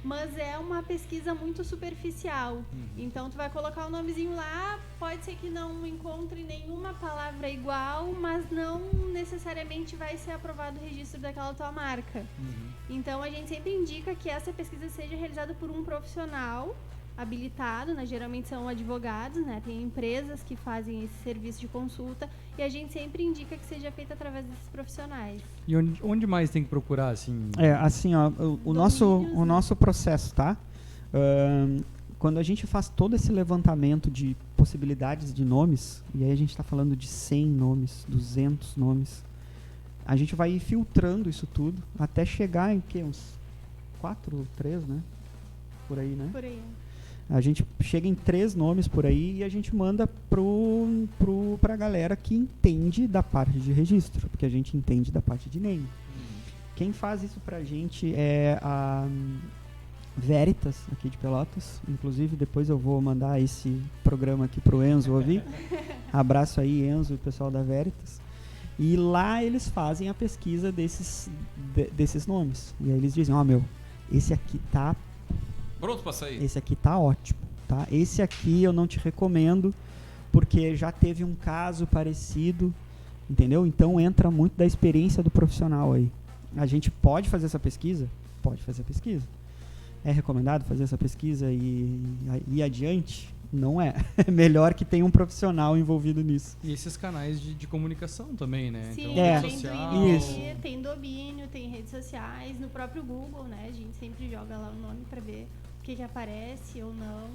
mas é uma pesquisa muito superficial. Então tu vai colocar o nomezinho lá, pode ser que não encontre nenhuma palavra igual, mas não necessariamente vai ser aprovado o registro daquela tua marca. Então a gente sempre indica que essa pesquisa seja realizada por um profissional habilitado, né? Geralmente são advogados, né? Tem empresas que fazem esse serviço de consulta e a gente sempre indica que seja feita através desses profissionais. E onde mais tem que procurar, assim? Assim, ó, o nosso processo, tá? Quando a gente faz todo esse levantamento de possibilidades de nomes, e aí a gente está falando de 100 nomes, 200 nomes, a gente vai filtrando isso tudo até chegar em uns 4 ou 3, né? Por aí, né? Por aí. A gente chega em 3 nomes por aí e a gente manda pra galera que entende da parte de registro, porque a gente entende da parte de name. Quem faz isso pra gente é a Veritas, aqui de Pelotas. Inclusive, depois eu vou mandar esse programa aqui pro Enzo ouvir. Abraço aí, Enzo e o pessoal da Veritas. E lá eles fazem a pesquisa desses nomes. E aí eles dizem, esse aqui tá Pronto pra sair. Esse aqui tá ótimo, tá? Esse aqui eu não te recomendo, porque já teve um caso parecido, entendeu? Então entra muito da experiência do profissional aí. A gente pode fazer essa pesquisa? Pode fazer a pesquisa. É recomendado fazer essa pesquisa e ir adiante? Não é. É melhor que tenha um profissional envolvido nisso. E esses canais de comunicação também, né? Sim, então, tem rede social. Twitter, tem domínio, tem redes sociais, no próprio Google, né? A gente sempre joga lá o nome pra ver o que aparece ou não.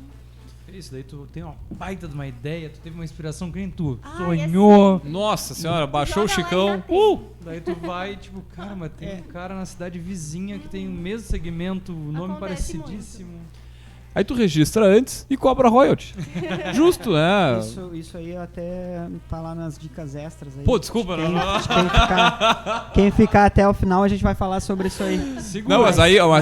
Isso, daí tu tem uma baita de uma ideia, tu teve uma inspiração que nem tu Ah, sonhou. Nossa senhora, baixou o Joga lá e Chicão. já tem. Daí tu vai, tipo, cara, mas tem um cara na cidade vizinha que tem o mesmo segmento, o nome Acontece parecidíssimo. Aí tu registra antes e cobra royalty. Justo, né? Isso aí até tá lá nas dicas extras aí. Pô, desculpa, Quem ficar até o final, a gente vai falar sobre isso aí. Segura. Não, mas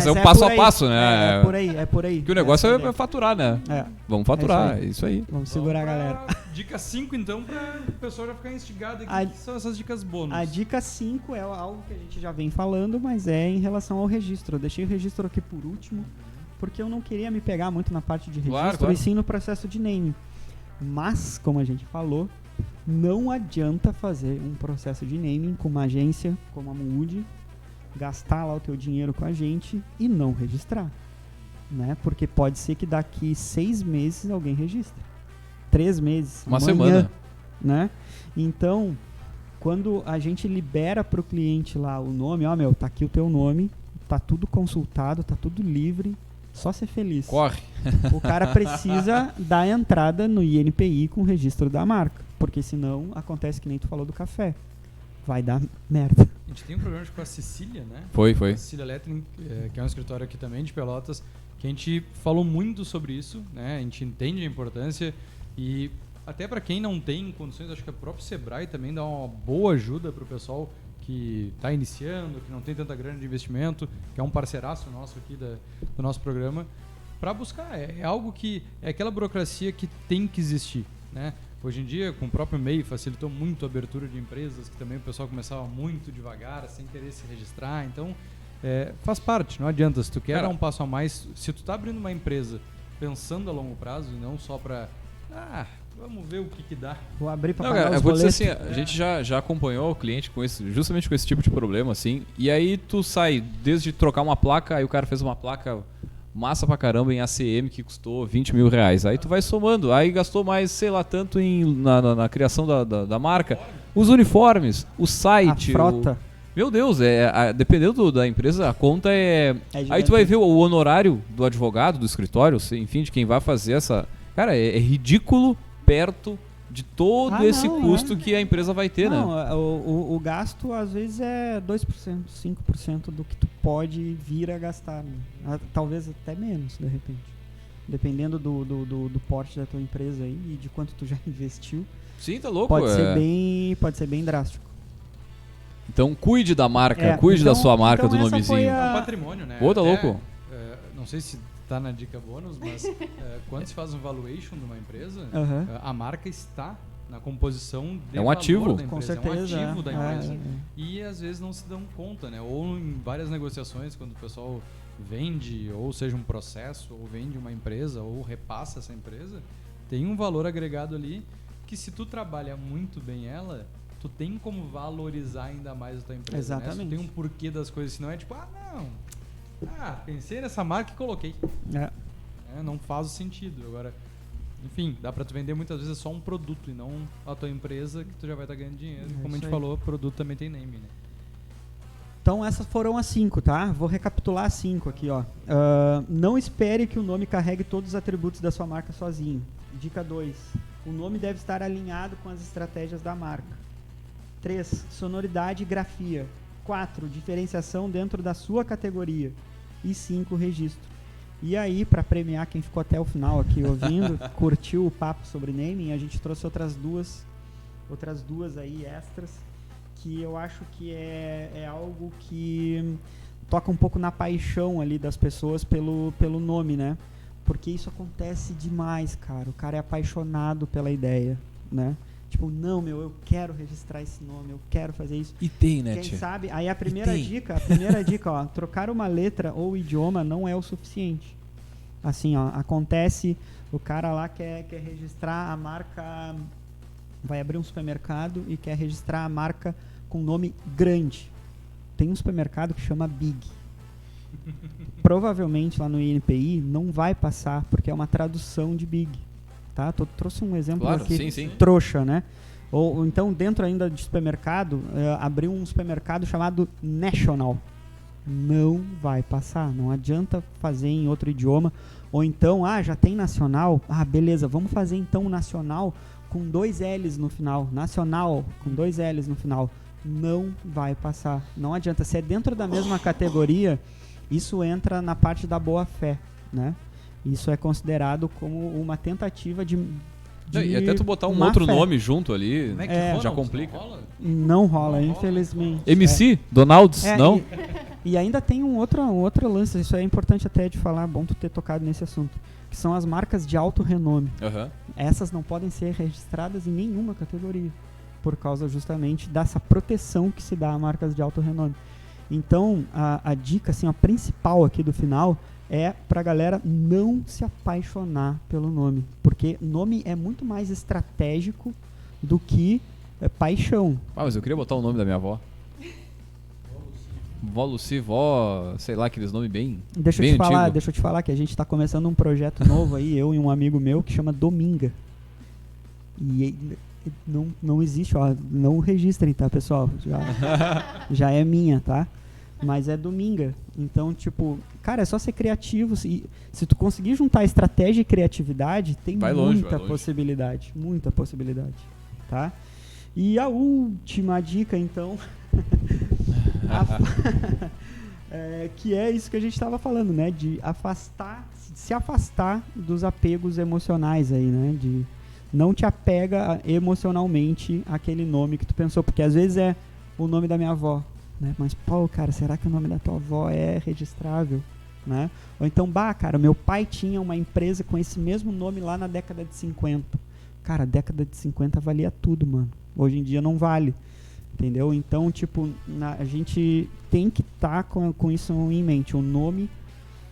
é um passo a passo, né? É por aí. Porque o negócio Essa é faturar, né? é. Vamos faturar, É é isso aí. Vamos segurar a galera. Dica 5, então, pra o pessoal já ficar instigado aqui. A- Que são essas dicas bônus. A dica 5 é algo que a gente já vem falando, mas é em relação ao registro. Eu deixei o registro aqui por último, porque eu não queria me pegar muito na parte de registro, Claro, claro. e sim no processo de naming. Mas, como a gente falou, Não adianta fazer um processo de naming com uma agência como a Mood, gastar lá o teu dinheiro com a gente e não registrar, né? Porque pode ser que daqui 6 meses alguém registre, 3 meses, Uma amanhã, semana. né? Então, quando a gente libera pro cliente lá o nome, tá aqui o teu nome, tá tudo consultado, tá tudo livre, só ser feliz. Corre. O cara precisa dar entrada no INPI com o registro da marca, porque senão acontece que nem tu falou do café. Vai dar merda. A gente tem um programa com a Cecília, né? Foi. A Cecília Lettering, que é um escritório aqui também de Pelotas, que a gente falou muito sobre isso, né? A gente entende a importância e até para quem não tem condições, acho que o próprio Sebrae também dá uma boa ajuda para o pessoal que está iniciando, que não tem tanta grana de investimento, que é um parceiraço nosso aqui do nosso programa, para buscar. É algo que é aquela burocracia que tem que existir, né? Hoje em dia, com o próprio MEI, facilitou muito a abertura de empresas, que também o pessoal começava muito devagar, sem querer se registrar. Então, faz parte, não adianta. Se tu quer dar um passo a mais, se tu tá abrindo uma empresa pensando a longo prazo e não só para vamos ver o que dá. Vou abrir para Não, pagar cara, os eu vou dizer boletos. assim, a gente já acompanhou o cliente justamente com esse tipo de problema, assim, e aí tu sai, desde trocar uma placa, aí o cara fez uma placa massa pra caramba em ACM que custou 20 mil reais, aí tu vai somando, aí gastou mais, sei lá, tanto na criação da marca, os uniformes, o site, A frota. Meu Deus, dependendo da empresa, a conta é... É Aí tu vai ver o honorário do advogado, do escritório, enfim, de quem vai fazer essa... Cara, é ridículo perto de todo esse custo que a empresa vai ter, né? O gasto às vezes é 2%, 5% do que tu pode vir a gastar, né? Talvez até menos, de repente. Dependendo do porte da tua empresa aí e de quanto tu já investiu. Sim, tá louco. Pode ser bem drástico. Então cuide da marca, cuide da sua marca, do essa nomezinho. É um patrimônio, né? Pô, tá louco? Não sei se tá na dica bônus, mas quando se faz um valuation de uma empresa, a marca está na composição de um ativo. da empresa, Com certeza. É um ativo da empresa. E às vezes não se dão conta, né? Ou em várias negociações, quando o pessoal vende, ou seja um processo, ou vende uma empresa, ou repassa essa empresa, tem um valor agregado ali que se tu trabalha muito bem ela, tu tem como valorizar ainda mais a tua empresa. Exatamente. Né? Tu tem um porquê das coisas, senão é tipo, pensei nessa marca e coloquei. Não faz o sentido. Agora, enfim, dá pra tu vender muitas vezes só um produto e não a tua empresa, que tu já vai estar ganhando dinheiro. Como a gente falou, produto também tem name, né? Então essas foram as 5, tá? Vou recapitular as 5 aqui, ó. Não espere que o nome carregue todos os atributos da sua marca sozinho. Dica 2. O nome deve estar alinhado com as estratégias da marca. 3. Sonoridade e grafia. 4. Diferenciação dentro da sua categoria. E 5. Registro. E aí, para premiar quem ficou até o final aqui ouvindo, curtiu o papo sobre naming, a gente trouxe outras duas aí extras, que eu acho que é algo que toca um pouco na paixão ali das pessoas pelo nome, né? Porque isso acontece demais, cara. O cara é apaixonado pela ideia, né? Tipo, não, eu quero registrar esse nome, eu quero fazer isso. E tem, né, Quem sabe? Aí a primeira dica, ó, trocar uma letra ou idioma não é o suficiente. Assim, ó, acontece, o cara lá quer registrar a marca, vai abrir um supermercado e quer registrar a marca com nome grande. Tem um supermercado que chama Big. Provavelmente lá no INPI não vai passar, porque é uma tradução de Big. Tá? Trouxe um exemplo aqui, sim. trouxa, né? Ou então, dentro ainda de supermercado, abriu um supermercado chamado National. Não vai passar, não adianta fazer em outro idioma. Ou então, já tem nacional, beleza, vamos fazer então nacional com 2 L's no final. Nacional com 2 L's no final. Não vai passar, não adianta. Se é dentro da mesma categoria, isso entra na parte da boa-fé, né? Isso é considerado como uma tentativa de e até tu botar um outro nome junto ali, já complica. Não rola, infelizmente. MC? Donalds? Não? E ainda tem um outro lance, isso é importante até de falar, bom tu ter tocado nesse assunto, que são as marcas de alto renome. Essas não podem ser registradas em nenhuma categoria, por causa justamente dessa proteção que se dá a marcas de alto renome. Então, a dica assim, a principal aqui do final é pra galera não se apaixonar pelo nome, porque nome é muito mais estratégico do que paixão. Ah, mas eu queria botar o nome da minha avó. Vó Lucy, vó, sei lá, aqueles nomes bem Deixa bem eu te falar que a gente tá começando um projeto novo aí, eu e um amigo meu, que chama Dominga. E não existe, ó, não registrem, tá, pessoal? Já é minha, tá? Mas é Dominga. Então, tipo, cara, é só ser criativo. Se tu conseguir juntar estratégia e criatividade, tem muita possibilidade. Muita possibilidade, tá? E a última dica, então, que é isso que a gente estava falando, né? De se afastar dos apegos emocionais aí, né? De não te apega emocionalmente àquele nome que tu pensou, porque às vezes é o nome da minha avó, né? Mas, pô, cara, será que o nome da tua avó é registrável, né? Ou então, cara, meu pai tinha uma empresa com esse mesmo nome lá na década de 50. Cara, a década de 50 valia tudo, mano. Hoje em dia não vale, entendeu? Então, tipo, a gente tem que estar com isso em mente. O nome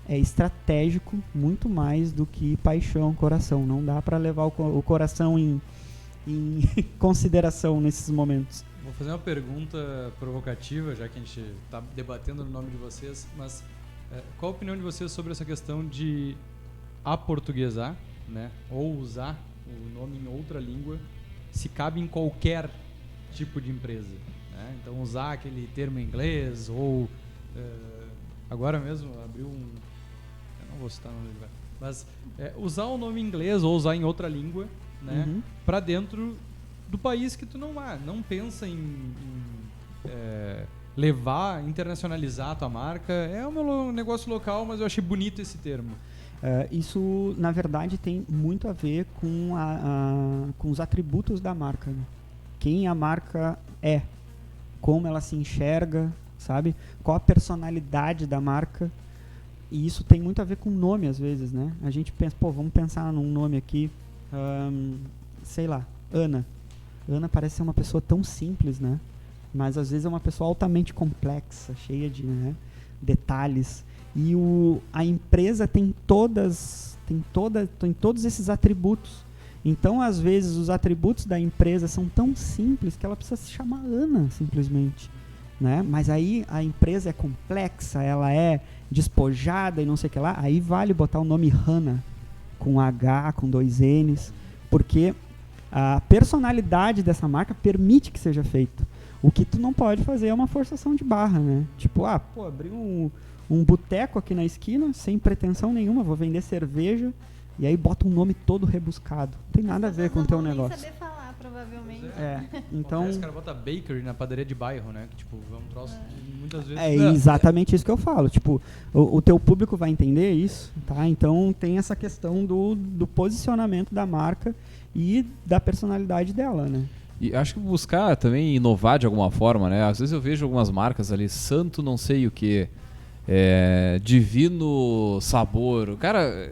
é estratégico muito mais do que paixão, coração. Não dá para levar o coração em consideração nesses momentos. Vou fazer uma pergunta provocativa, já que a gente está debatendo no nome de vocês, mas qual a opinião de vocês sobre essa questão de aportuguesar, né, ou usar o nome em outra língua, se cabe em qualquer tipo de empresa, né? Então usar aquele termo em inglês ou agora mesmo abriu eu não vou citar o nome do lugar, mas usar o nome em inglês ou usar em outra língua, né, para dentro do país que tu não pensa em levar, internacionalizar a tua marca. É o meu negócio local, mas eu achei bonito esse termo. Isso, na verdade, tem muito a ver com os atributos da marca, né? Quem a marca é, como ela se enxerga, sabe? Qual a personalidade da marca. E isso tem muito a ver com nome, às vezes, né? A gente pensa, vamos pensar num nome aqui, sei lá, Ana. Ana parece ser uma pessoa tão simples, né? Mas às vezes é uma pessoa altamente complexa, cheia de, né, detalhes. E a empresa tem todos esses atributos. Então, às vezes, os atributos da empresa são tão simples que ela precisa se chamar Ana, simplesmente, né? Mas aí a empresa é complexa, ela é despojada e não sei o que lá, aí vale botar o nome Hannah, com H, com 2 N's, porque a personalidade dessa marca permite que seja feito. O que tu não pode fazer é uma forçação de barra, né? Tipo, abri um boteco aqui na esquina, sem pretensão nenhuma, vou vender cerveja, e aí bota um nome todo rebuscado. Não tem nada a ver com o teu negócio. Não saber falar, provavelmente. Então... Os caras botam bakery na padaria de bairro, né? Que, tipo, é um troço que muitas vezes... É exatamente isso que eu falo. Tipo, o teu público vai entender isso, tá? Então tem essa questão do posicionamento da marca e da personalidade dela, né? E acho que buscar também inovar de alguma forma, né? Às vezes eu vejo algumas marcas ali, santo não sei o que, divino sabor. O cara,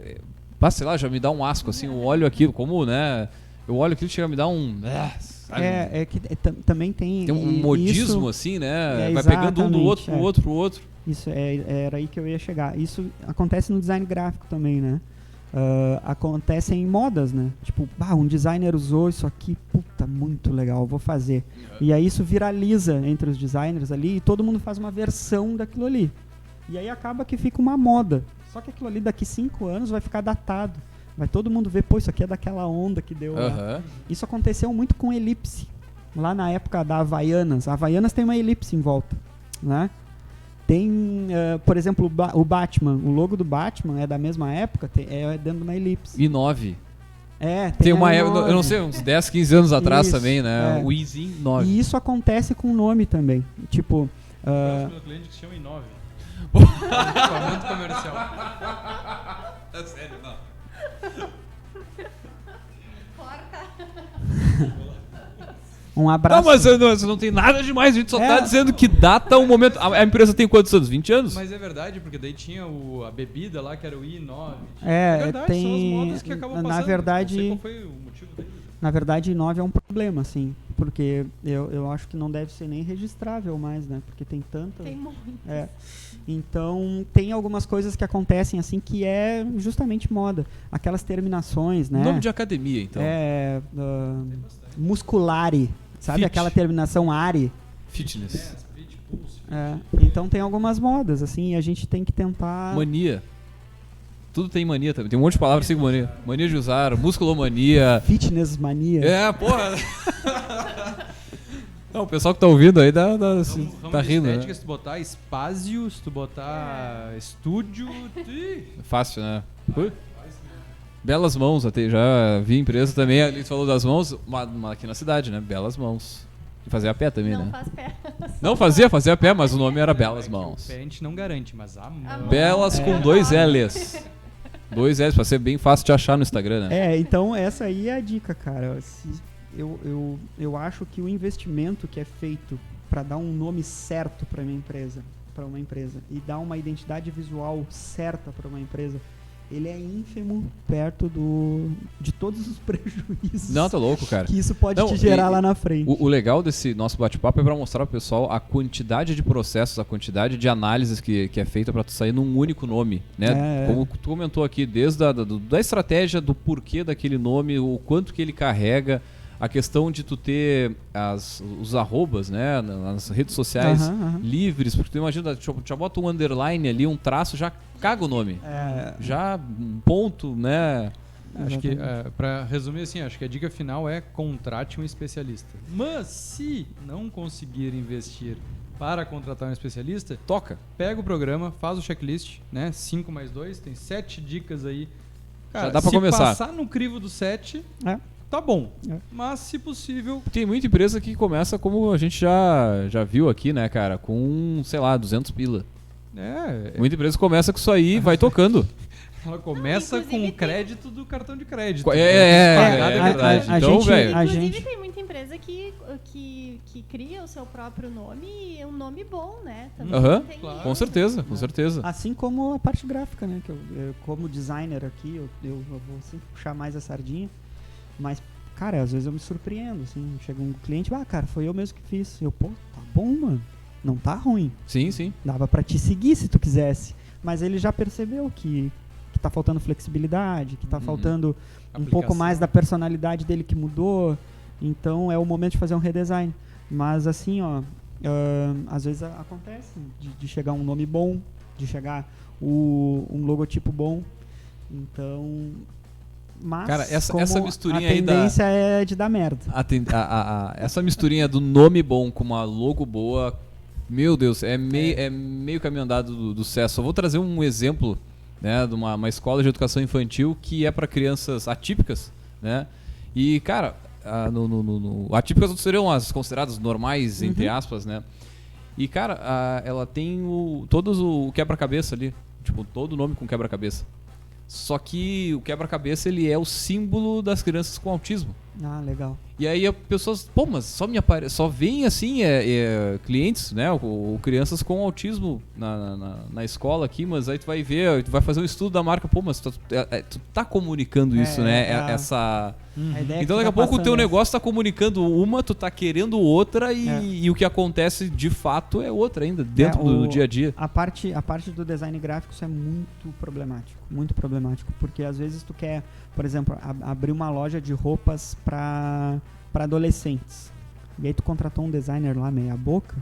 sei lá, já me dá um asco, assim, eu olho aquilo, como, né? Eu olho aquilo e chega a me dar um... também tem um modismo, isso, assim, né? Vai pegando um do outro, pro outro. Isso, era aí que eu ia chegar. Isso acontece no design gráfico também, né? Acontece em modas, né? Tipo, um designer usou isso aqui, puta, muito legal, vou fazer. E aí isso viraliza entre os designers ali e todo mundo faz uma versão daquilo ali. E aí acaba que fica uma moda. Só que aquilo ali daqui 5 anos vai ficar datado. Vai todo mundo ver, isso aqui é daquela onda que deu lá. Isso aconteceu muito com Ellipse. Lá na época da Havaianas. A Havaianas tem uma elipse em volta, né? Tem, por exemplo, o Batman. O logo do Batman é da mesma época, é dentro de uma elipse. I9. Tem uma época, eu não sei, uns 10, 15 anos atrás também, né? O Izinho 9. E isso acontece com o nome também. Tipo... O meu cliente que se chama I9. Equipamento comercial. É sério, não. Um abraço. Não, mas não tem nada demais, a gente só tá dizendo que data um momento. A empresa tem quantos anos? 20 anos? Mas é verdade, porque daí tinha a bebida lá, que era o I9. É verdade, tem... são as modas que acabam passando. Na verdade, não sei qual foi o motivo deles. Na verdade, I9 é um problema, assim, porque eu acho que não deve ser nem registrável mais, né? Porque tem tanta... Tem muito. Então, tem algumas coisas que acontecem assim que é justamente moda. Aquelas terminações, né? Nome de academia, então. Musculari. Sabe Fit. aquela terminação ari? Fitness. Então tem algumas modas, assim, e a gente tem que tentar... Mania. Tudo tem mania também. Tem um monte de palavras assim com mania. Mania de usar, musculomania. Fitness mania. Porra. Não, o pessoal que tá ouvindo aí tá rindo, estética, né? se tu botar espaço, se tu botar estúdio... Fácil, né? Belas mãos, até já vi empresa também, ali tu falou das mãos, uma aqui na cidade, né? Belas mãos. E fazia a pé também, Não né? faz pé. Não fazia a pé, mas o nome era Belas Mãos. O pé a gente não garante, mas a mão... Belas com 2 L's. 2 L's, pra ser bem fácil de achar no Instagram, né? Então essa aí é a dica, cara. Eu acho que o investimento que é feito para dar um nome certo para uma empresa e dar uma identidade visual certa para uma empresa, ele é ínfimo perto de todos os prejuízos Não, tá louco, cara. que isso pode te gerar lá na frente. O legal desse nosso bate-papo é pra mostrar pro pessoal a quantidade de processos, a quantidade de análises que é feita pra tu sair num único nome, né? Como tu comentou aqui, desde da estratégia, do porquê daquele nome, o quanto que ele carrega, a questão de tu ter os arrobas, né, nas redes sociais livres, porque tu imagina, já bota um underline ali, um traço, já caga o nome. Já um ponto, né? Acho que, pra resumir assim, acho que a dica final é contrate um especialista. Mas se não conseguir investir para contratar um especialista, Toca. pega o programa, faz o checklist, né? 5 mais 2, tem 7 dicas aí. Cara, Já dá pra se começar. passar no crivo do 7, tá bom. Mas se possível... Tem muita empresa que começa como a gente já viu aqui, né, cara? Com, sei lá, 200 pila. Muita empresa começa com isso aí e vai tocando. Ela começa com o crédito do cartão de crédito. É verdade. Então, velho... Inclusive, tem muita empresa que cria o seu próprio nome e é um nome bom, né? Também tem claro. Com certeza, com certeza. Assim como a parte gráfica, né? Que eu como designer aqui, eu vou sempre puxar mais a sardinha. Mas, cara, às vezes eu me surpreendo, assim. Chega um cliente, cara, foi eu mesmo que fiz. Pô, tá bom, mano. Não tá ruim. Sim, sim. Dava pra te seguir se tu quisesse. Mas ele já percebeu que tá faltando flexibilidade, que tá faltando um pouco mais da personalidade dele que mudou. Então é o momento de fazer um redesign. Mas assim, às vezes acontece de chegar um nome bom, de chegar um logotipo bom. Então... Mas, cara, essa misturinha a aí tendência é de dar merda. Essa misturinha do nome bom com uma logo boa, meu Deus, é meio caminho andado do sucesso. Eu vou trazer um exemplo, né, de uma escola de educação infantil que é para crianças atípicas, né? E, cara, atípicas seriam as consideradas normais, entre aspas, né? E, cara, ela tem todos o quebra-cabeça ali, tipo, todo nome com quebra-cabeça. Só que o quebra-cabeça, ele é o símbolo das crianças com autismo. Ah, legal. E aí as pessoas, mas só vem assim, clientes, né, ou crianças com autismo na escola aqui, mas aí tu vai ver, tu vai fazer um estudo da marca, mas tu tá comunicando isso, né, essa... Então daqui a pouco o teu negócio tá comunicando uma, tu tá querendo outra e o que acontece de fato é outra ainda, dentro do dia a dia. A parte do design gráfico, isso é muito problemático, porque às vezes tu quer, por exemplo, abrir uma loja de roupas para adolescentes. E aí tu contratou um designer lá meia boca,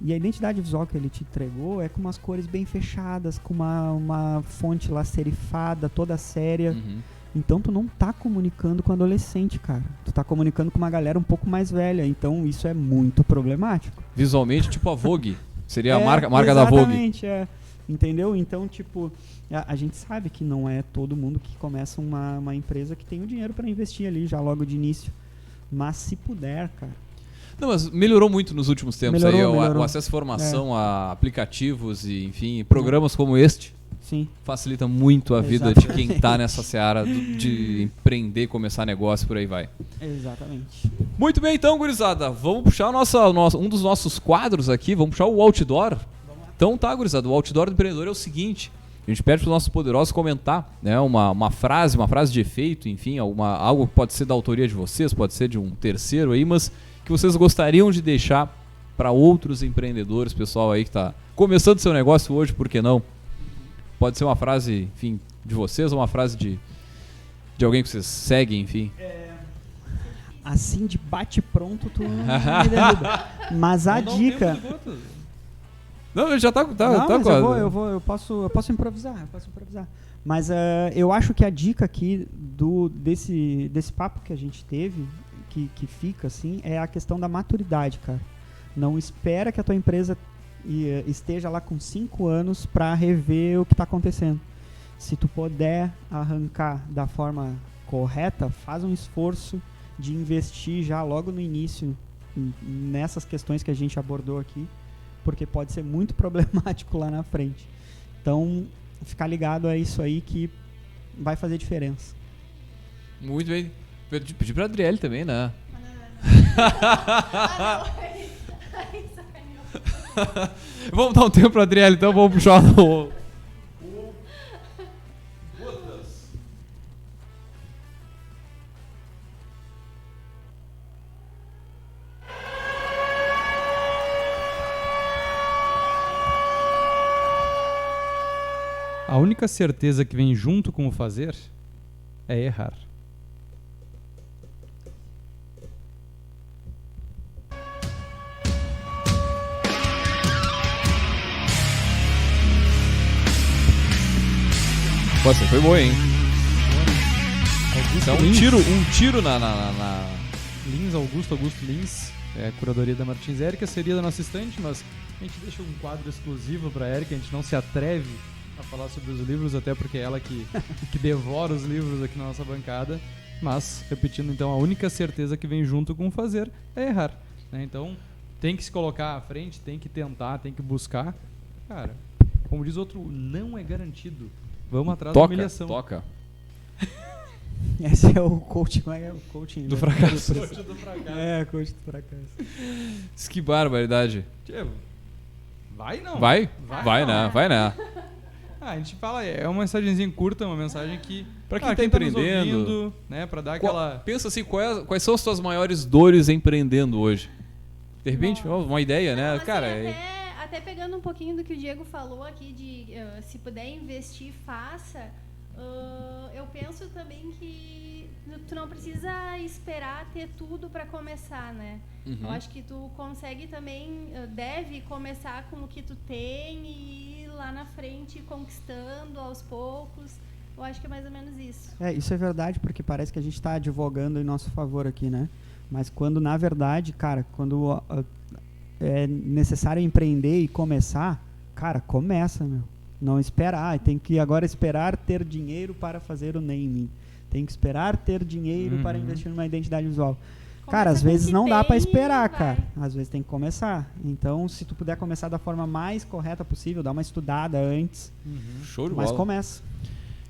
e a identidade visual que ele te entregou é com umas cores bem fechadas, com uma fonte lá serifada, toda séria. Então tu não tá comunicando com adolescente, cara. Tu tá comunicando com uma galera um pouco mais velha. Então isso é muito problemático. Visualmente, tipo a Vogue. Seria a marca da Vogue. Exatamente, entendeu? Então, tipo, a gente sabe que não é todo mundo que começa uma empresa que tem o dinheiro para investir ali já logo de início. Mas se puder, cara. Não, mas melhorou muito nos últimos tempos. Melhorou. O acesso à informação, a aplicativos e, enfim, programas como este. Sim. Facilita muito a vida de quem tá nessa seara de empreender, começar negócio, por aí vai. Exatamente. Muito bem, então, gurizada. Vamos puxar um dos nossos quadros aqui. Vamos puxar o outdoor. Então tá, gurizada. O outdoor do empreendedor é o seguinte. A gente pede para os nossos poderosos comentar, né, uma frase de efeito, enfim, algo que pode ser da autoria de vocês, pode ser de um terceiro aí, mas que vocês gostariam de deixar para outros empreendedores, pessoal aí que está começando seu negócio hoje, por que não? Pode ser uma frase, enfim, de vocês ou uma frase de alguém que vocês seguem, enfim. Assim de bate-pronto, tu me derruba. Mas a dica... Não, já tá Não, tá mas quase. eu posso improvisar, Mas eu acho que a dica aqui desse papo que a gente teve, que fica assim, é a questão da maturidade, cara. Não espera que a tua empresa esteja lá com 5 anos para rever o que está acontecendo. Se tu puder arrancar da forma correta, faz um esforço de investir já logo no início nessas questões que a gente abordou aqui, porque pode ser muito problemático lá na frente. Então, ficar ligado a isso aí que vai fazer diferença. Muito bem. Pedir pra Adriele também, né? Vamos dar um tempo pra Adriele, então vamos puxar o... A única certeza que vem junto com o fazer é errar. Pô, você foi boa, hein? Augusto Então, um tiro na... Lins, Augusto Lins, curadoria da Martins. Érica seria da nossa estante, mas a gente deixa um quadro exclusivo para Érica, a gente não se atreve a falar sobre os livros, até porque é ela que devora os livros aqui na nossa bancada. Mas, repetindo, então, a única certeza que vem junto com fazer é errar, né? Então, tem que se colocar à frente, tem que tentar, tem que buscar. Cara, como diz outro, não é garantido. Vamos atrás da humilhação. Toca. Esse é o coaching, como é que é o coaching? Do fracasso. Coach do fracasso. É, coaching do fracasso. Que barbaridade. Vai não? Vai? Vai, não. né? Vai, né? A gente fala, é uma mensagenzinha curta, uma mensagem que... Pra quem cara, tá nos empreendendo, ouvindo, né, pra dar aquela... Pensa assim, quais são as tuas maiores dores empreendendo hoje? De repente, Nossa. uma ideia, né? Não, Cara, assim, até pegando um pouquinho do que o Diego falou aqui, de se puder investir, faça. Eu penso também que tu não precisa esperar ter tudo para começar, né? Uhum. Eu acho que tu consegue também, deve começar com o que tu tem e ir lá na frente conquistando aos poucos. Eu acho que é mais ou menos isso. Isso é verdade, porque parece que a gente está advogando em nosso favor aqui, né? Mas quando, na verdade, cara, quando é necessário empreender e começar, cara, começa, meu. Não esperar. Tem que agora esperar ter dinheiro para fazer o naming. Tem que esperar ter dinheiro para investir numa identidade visual. Cara, às vezes não dá para esperar, cara. Às vezes tem que começar. Então, se tu puder começar da forma mais correta possível, dá uma estudada antes. Show de Mas bola. começa.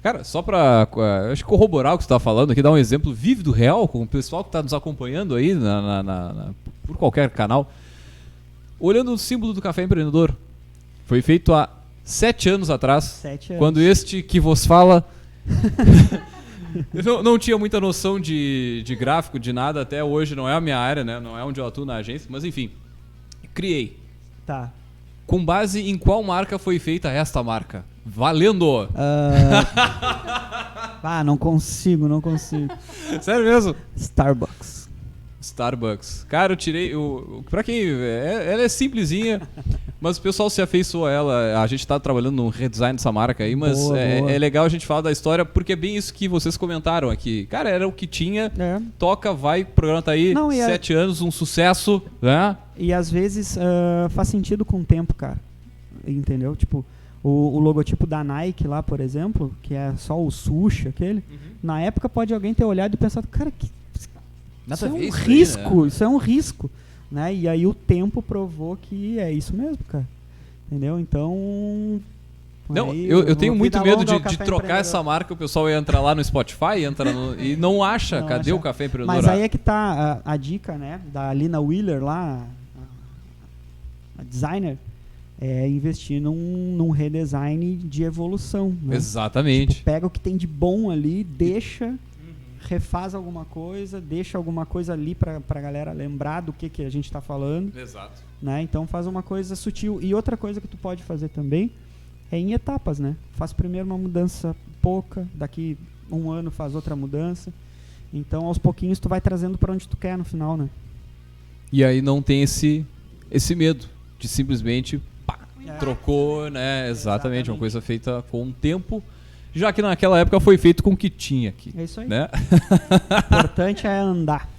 Cara, só pra acho que corroborar o que você tá falando aqui, dar um exemplo vívido, real, com o pessoal que tá nos acompanhando aí por qualquer canal. Olhando o símbolo do Café Empreendedor, foi feito há 7 anos atrás, 7 anos. quando este que vos fala eu não tinha muita noção de gráfico, de nada, até hoje não é a minha área, né? Não é onde eu atuo na agência, mas enfim, criei. Tá. Com base em qual marca foi feita esta marca? Valendo! Não consigo. Sério mesmo? Starbucks. Cara, eu tirei. Pra quem. Ela é simplesinha, mas o pessoal se afeiçoou a ela. A gente tá trabalhando no redesign dessa marca aí, mas Boa. É legal a gente falar da história, porque é bem isso que vocês comentaram aqui. Cara, era o que tinha, toca, vai, o programa tá aí, 7 anos, um sucesso, né? E às vezes faz sentido com o tempo, cara. Entendeu? Tipo, o logotipo da Nike lá, por exemplo, que é só o sushi, aquele, na época pode alguém ter olhado e pensado, cara, isso é um risco, isso é um risco, né? E aí o tempo provou que é isso mesmo, cara. Entendeu? Então... Não, aí, eu tenho muito medo de Café trocar essa marca, o pessoal entra lá no Spotify e não acha, cadê o Café Empreendedor? Mas aí é que tá a dica, né, da Lina Wheeler lá, a designer, é investir num redesign de evolução, né? Exatamente. Tipo, pega o que tem de bom ali, deixa refaz alguma coisa, deixa alguma coisa ali pra galera lembrar do que a gente tá falando. Exato. Né? Então faz uma coisa sutil. E outra coisa que tu pode fazer também é em etapas, né? Faz primeiro uma mudança pouca, daqui 1 ano faz outra mudança. Então aos pouquinhos tu vai trazendo pra onde tu quer no final, né? E aí não tem esse medo de simplesmente trocou, né? Exatamente, uma coisa feita com o tempo, já que naquela época foi feito com o que tinha aqui. É isso aí. Né? O importante é andar.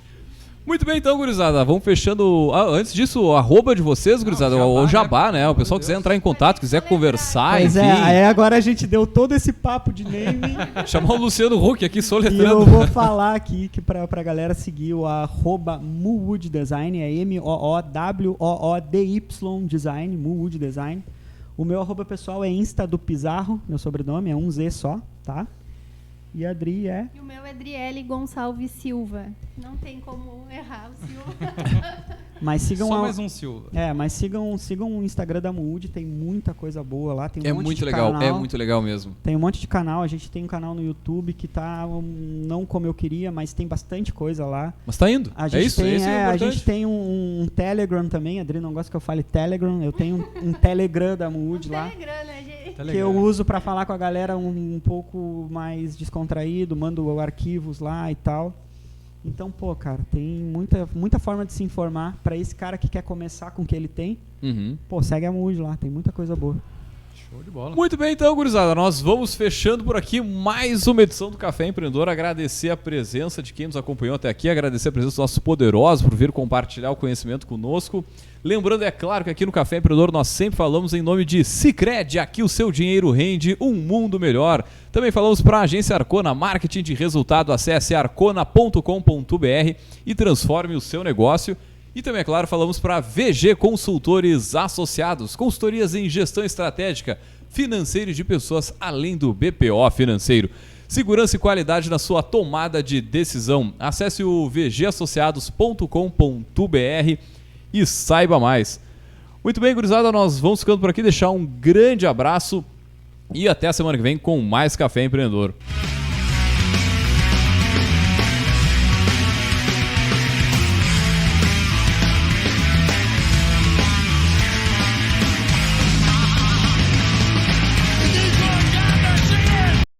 Muito bem, então, gurizada, vamos fechando. Antes disso, o arroba de vocês, gurizada, o Jabá, né? O pessoal quiser entrar em contato, quiser conversar, Pois enfim. aí agora a gente deu todo esse papo de name. Chamar o Luciano Huck aqui E soletrando. eu vou falar aqui que pra galera seguir o @Moowood Design, é MOOWOODY Design, Moowood Design. O meu arroba pessoal é Insta do Pizarro, meu sobrenome é 1 Z só, tá? E a Adri é... E o meu é Adriele Gonçalves Silva. Não tem como errar o Silva. Mas sigam Só mais um Silva. mas sigam o Instagram da Moowood, tem muita coisa boa lá, tem um É monte muito de legal, canal. é muito legal mesmo. Tem um monte de canal, a gente tem um canal no YouTube que tá não como eu queria, mas tem bastante coisa lá. Mas tá indo. A gente É isso, tem, isso é a importante. gente tem um Telegram também, a Adri não gosta que eu fale Telegram, eu tenho um Telegram da Moowood lá, Telegram, né, gente? Tá que legal. eu uso pra falar com a galera um pouco mais descontraído, mando arquivos lá e tal. Então, pô, cara, tem muita forma de se informar pra esse cara que quer começar com o que ele tem. Uhum. Pô, segue a Moowood lá, tem muita coisa boa. Show de bola. Muito bem, então, gurizada, nós vamos fechando por aqui mais uma edição do Café Empreendedor. Agradecer a presença de quem nos acompanhou até aqui, agradecer a presença dos nossos poderosos por vir compartilhar o conhecimento conosco. Lembrando, é claro, que aqui no Café Empreendedor nós sempre falamos em nome de Sicredi, aqui o seu dinheiro rende um mundo melhor. Também falamos para a agência Arcona, marketing de resultado, acesse arcona.com.br e transforme o seu negócio. E também, é claro, falamos para VG Consultores Associados, consultorias em gestão estratégica, financeira e de pessoas, além do BPO financeiro. Segurança e qualidade na sua tomada de decisão. Acesse o vgassociados.com.br e saiba mais. Muito bem, gurizada, nós vamos ficando por aqui, deixar um grande abraço e até a semana que vem com mais Café Empreendedor.